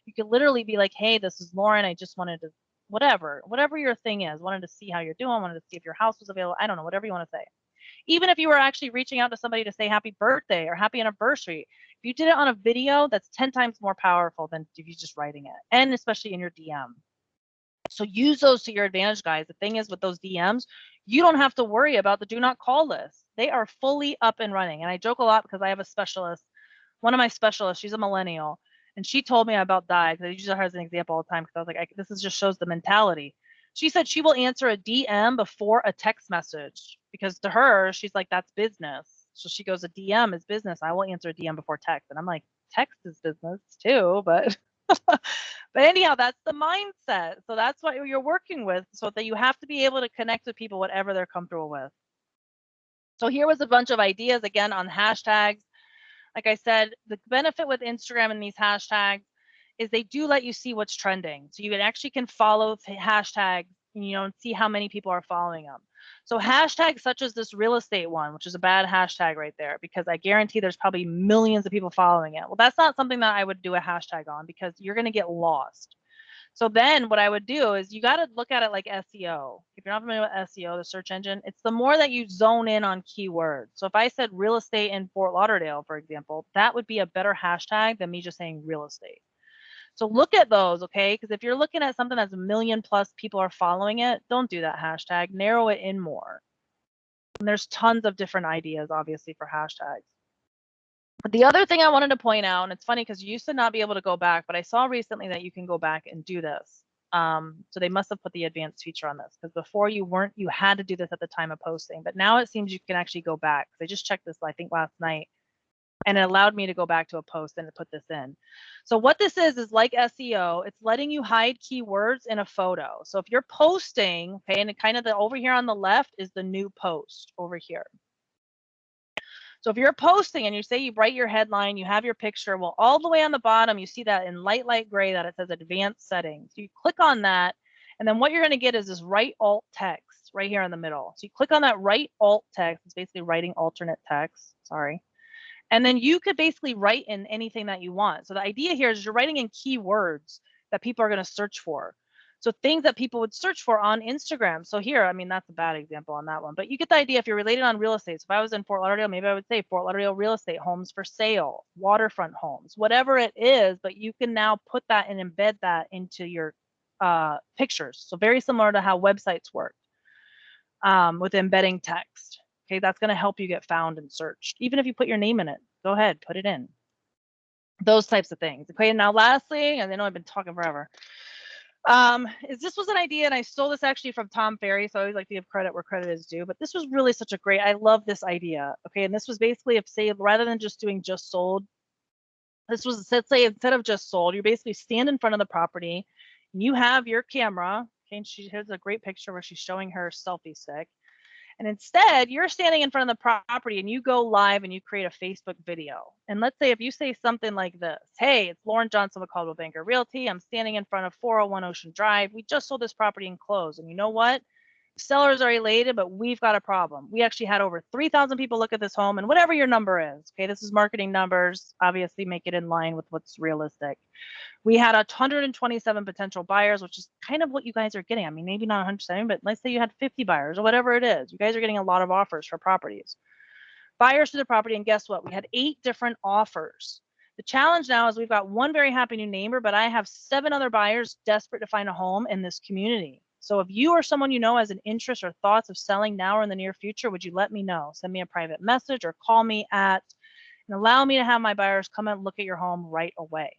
You could literally be like, hey, this is Lauren. I just wanted to, whatever your thing is, wanted to see how you're doing, wanted to see if your house was available. I don't know, whatever you want to say. Even if you were actually reaching out to somebody to say happy birthday or happy anniversary, if you did it on a video, that's 10 times more powerful than if you're just writing it, and especially in your DM. So use those to your advantage, guys. The thing is with those DMs, you don't have to worry about the do not call list. They are fully up and running. And I joke a lot because I have a specialist, one of my specialists, she's a millennial, and she told me about Die because I use her as an example all the time because I was like, this just shows the mentality. She said she will answer a DM before a text message because to her, she's like, that's business. So she goes, a DM is business. I will answer a DM before text. And I'm like, text is business too, but but anyhow, that's the mindset. So that's what you're working with, so that you have to be able to connect with people whatever they're comfortable with. So here was a bunch of ideas again on hashtags. Like I said, the benefit with Instagram and these hashtags is they do let you see what's trending. So you can follow hashtags, and see how many people are following them. So hashtags such as this real estate one, which is a bad hashtag right there, because I guarantee there's probably millions of people following it. Well, that's not something that I would do a hashtag on, because you're going to get lost. So then what I would do is you got to look at it like SEO. If you're not familiar with SEO, the search engine, it's the more that you zone in on keywords. So if I said real estate in Fort Lauderdale, for example, that would be a better hashtag than me just saying real estate. So look at those, okay? Because if you're looking at something that's 1 million plus people are following it, don't do that hashtag. Narrow it in more. And there's tons of different ideas, obviously, for hashtags. But the other thing I wanted to point out, and it's funny because you used to not be able to go back, but I saw recently that you can go back and do this. So they must have put the advanced feature on this, because before you had to do this at the time of posting, but now it seems you can actually go back. I just checked this, I think last night, and it allowed me to go back to a post and to put this in. So what this is like SEO, it's letting you hide keywords in a photo. So if you're posting, okay, and kind of over here on the left is the new post over here. So if you're posting and you say you write your headline, you have your picture, well, all the way on the bottom, you see that in light gray that it says advanced settings. You click on that, and then what you're going to get is this write alt text right here in the middle. So you click on that write alt text. It's basically writing alternate text. Sorry. And then you could basically write in anything that you want. So the idea here is you're writing in keywords that people are going to search for. So things that people would search for on Instagram. So here, I mean, that's a bad example on that one, but you get the idea. If you're related on real estate, so if I was in Fort Lauderdale, maybe I would say Fort Lauderdale real estate, homes for sale, waterfront homes, whatever it is, but you can now put that and embed that into your pictures. So very similar to how websites work with embedding text. Okay, that's going to help you get found and searched. Even if you put your name in it, go ahead, put it in. Those types of things. Okay, and now lastly, and I know I've been talking forever, is this was an idea, and I stole this actually from Tom Ferry, so I always like to give credit where credit is due, but this was really such a great, I love this idea. Okay, and this was basically, if say, rather than just doing just sold, this was, let's say, instead of just sold, you basically stand in front of the property, and you have your camera. Okay, and she has a great picture where she's showing her selfie stick. And instead, you're standing in front of the property and you go live and you create a Facebook video. And let's say if you say something like this, hey, it's Lauren Johnson with Caldwell Banker Realty. I'm standing in front of 401 Ocean Drive. We just sold this property and closed. And you know what? Sellers are elated, but we've got a problem. We actually had over 3,000 people look at this home, and whatever your number is, okay, this is marketing numbers, obviously make it in line with what's realistic. We had 127 potential buyers, which is kind of what you guys are getting. I mean, maybe not 107, but let's say you had 50 buyers or whatever it is. You guys are getting a lot of offers for properties. Buyers to the property, and guess what? We had 8 different offers. The challenge now is we've got one very happy new neighbor, but I have 7 other buyers desperate to find a home in this community. So if you or someone you know has an interest or thoughts of selling now or in the near future, would you let me know? Send me a private message or call me and allow me to have my buyers come and look at your home right away.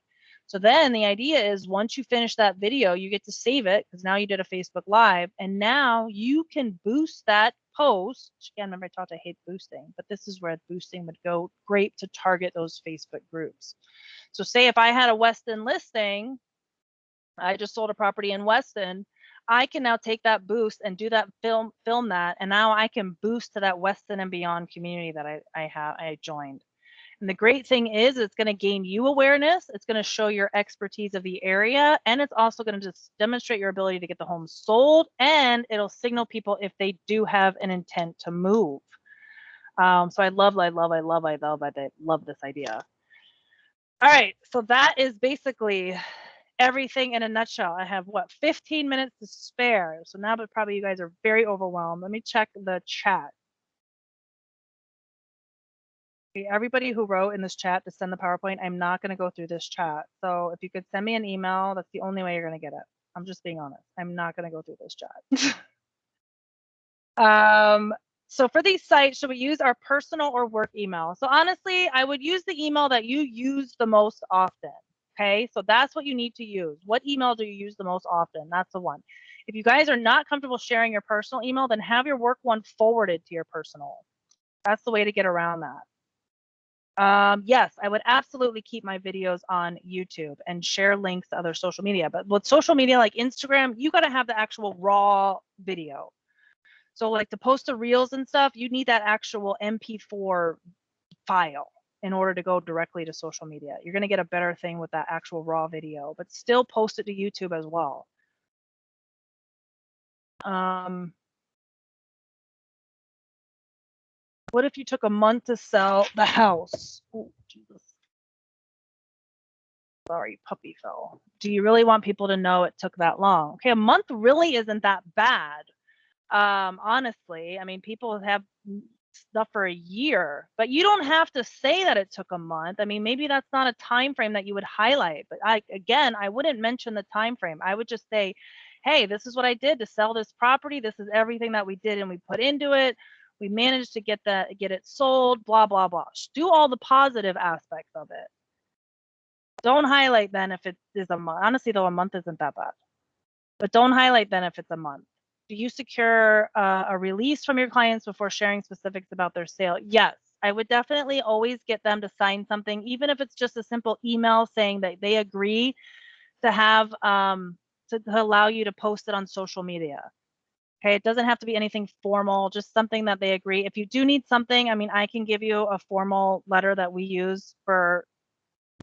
So then the idea is once you finish that video, you get to save it because now you did a Facebook Live, and now you can boost that post. Again, remember I talked, I hate boosting, but this is where boosting would go great to target those Facebook groups. So say if I had a Weston listing, I just sold a property in Weston, I can now take that boost and do that film that, and now I can boost to that Weston and beyond community that I joined. And the great thing is it's going to gain you awareness, it's going to show your expertise of the area, and it's also going to just demonstrate your ability to get the home sold, and it'll signal people if they do have an intent to move. So I love this idea. All right, so that is basically everything in a nutshell. I have 15 minutes to spare. So now, but probably you guys are very overwhelmed. Let me check the chat. Okay, everybody who wrote in this chat to send the PowerPoint, I'm not going to go through this chat. So if you could send me an email, that's the only way you're going to get it. I'm just being honest. I'm not going to go through this chat. So for these sites, should we use our personal or work email? So honestly, I would use the email that you use the most often. Okay, so that's what you need to use. What email do you use the most often? That's the one. If you guys are not comfortable sharing your personal email, then have your work one forwarded to your personal. That's the way to get around that. Yes, I would absolutely keep my videos on YouTube and share links to other social media. But with social media like Instagram, you got to have the actual raw video. So like to post the reels and stuff, you need that actual MP4 file in order to go directly to social media. You're going to get a better thing with that actual raw video, but still post it to YouTube as well. What if you took a month to sell the house? Oh, Jesus. Sorry, puppy fell. Do you really want people to know it took that long? Okay, a month really isn't that bad. Honestly, I mean, people have stuff for a year, but you don't have to say that it took a month. I mean, maybe that's not a time frame that you would highlight, but I wouldn't mention the time frame. I would just say, hey, this is what I did to sell this property. This is everything that we did and we put into it. We managed to get it sold, blah, blah, blah. Do all the positive aspects of it. Don't highlight then if it is a month. Honestly, though, a month isn't that bad. But don't highlight then if it's a month. Do you secure a release from your clients before sharing specifics about their sale? Yes, I would definitely always get them to sign something, even if it's just a simple email saying that they agree to have to allow you to post it on social media. Okay, it doesn't have to be anything formal, just something that they agree. If you do need something, I mean, I can give you a formal letter that we use for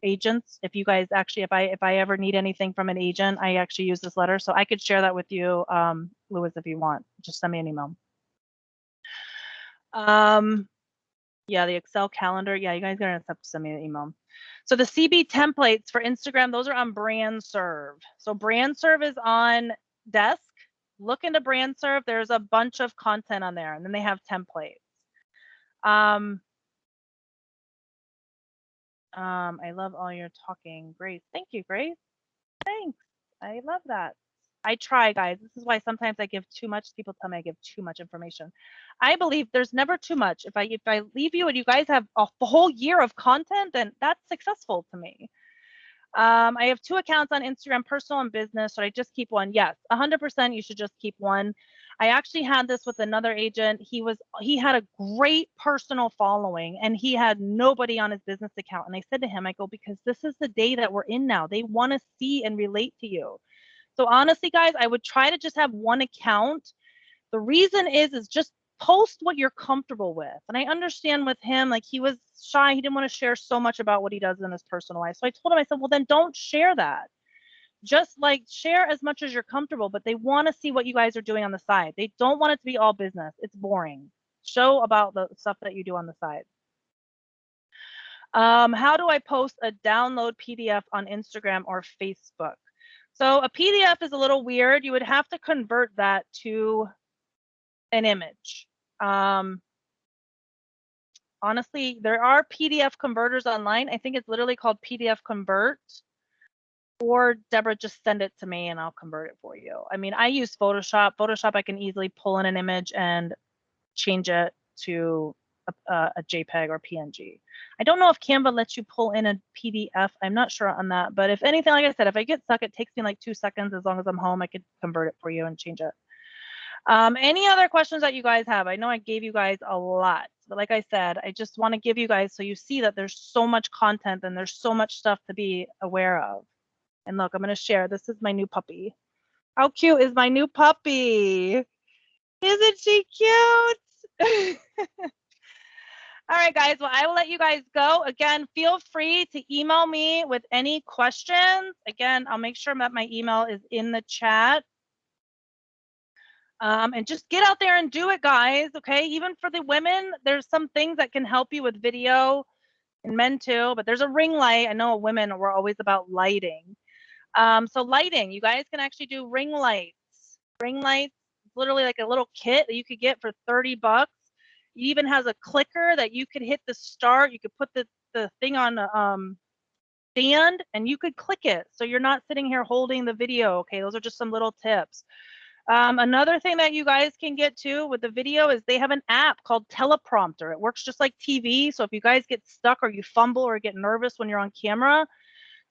agents. If you guys actually, if I ever need anything from an agent, I actually use this letter. So I could share that with you, Louis, if you want. Just send me an email. Yeah, the Excel calendar. Yeah, you guys are gonna have to send me an email. So the CB templates for Instagram, those are on BrandServe. So BrandServe is on Desk. Look into BrandServe. There's a bunch of content on there, and then they have templates. I love all your talking. Grace. Thank you, Grace. Thanks. I love that. I try, guys. This is why sometimes I give too much. People tell me I give too much information. I believe there's never too much. If I leave you and you guys have a whole year of content, then that's successful to me. I have 2 accounts on Instagram, personal and business. Should I just keep one? Yes, 100%. You should just keep one. I actually had this with another agent. He had a great personal following and he had nobody on his business account. And I said to him, I go, because this is the day that we're in now. They want to see and relate to you. So honestly, guys, I would try to just have one account. The reason is just post what you're comfortable with. And I understand with him, like he was shy. He didn't want to share so much about what he does in his personal life. So I told him, I said, well, then don't share that. Just like share as much as you're comfortable, but they want to see what you guys are doing on the side. They don't want it to be all business. It's boring. Show about the stuff that you do on the side. How do I post a download PDF on Instagram or Facebook? So a PDF is a little weird. You would have to convert that to an image. Honestly, there are PDF converters online. I think it's literally called PDF Convert. Or Deborah, just send it to me and I'll convert it for you. I mean, I use Photoshop. Photoshop, I can easily pull in an image and change it to a JPEG or PNG. I don't know if Canva lets you pull in a PDF. I'm not sure on that. But if anything, like I said, if I get stuck, it takes me like 2 seconds. As long as I'm home, I could convert it for you and change it. Any other questions that you guys have? I know I gave you guys a lot, but like I said, I just want to give you guys so you see that there's so much content and there's so much stuff to be aware of. And look, I'm going to share. This is my new puppy. How cute is my new puppy? Isn't she cute? All right, guys. Well, I will let you guys go. Again, feel free to email me with any questions. Again, I'll make sure that my email is in the chat. And just get out there and do it, guys. Okay. Even for the women, there's some things that can help you with video, and men too. But there's a ring light. I know women were always about lighting. So lighting, you guys can actually do ring lights. Ring lights, literally like a little kit that you could get for $30. It even has a clicker that you could hit the start. You could put the thing on stand and you could click it. So you're not sitting here holding the video. Okay, those are just some little tips. Another thing that you guys can get to with the video is they have an app called Teleprompter. It works just like TV. So if you guys get stuck or you fumble or get nervous when you're on camera,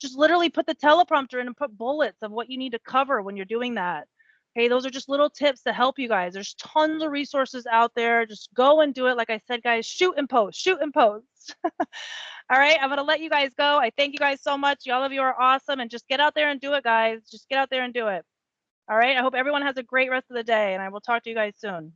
just literally put the teleprompter in and put bullets of what you need to cover when you're doing that. Okay, those are just little tips to help you guys. There's tons of resources out there. Just go and do it. Like I said, guys, shoot and post, shoot and post. All right, I'm going to let you guys go. I thank you guys so much. All of you are awesome. And just get out there and do it, guys. Just get out there and do it. All right, I hope everyone has a great rest of the day, and I will talk to you guys soon.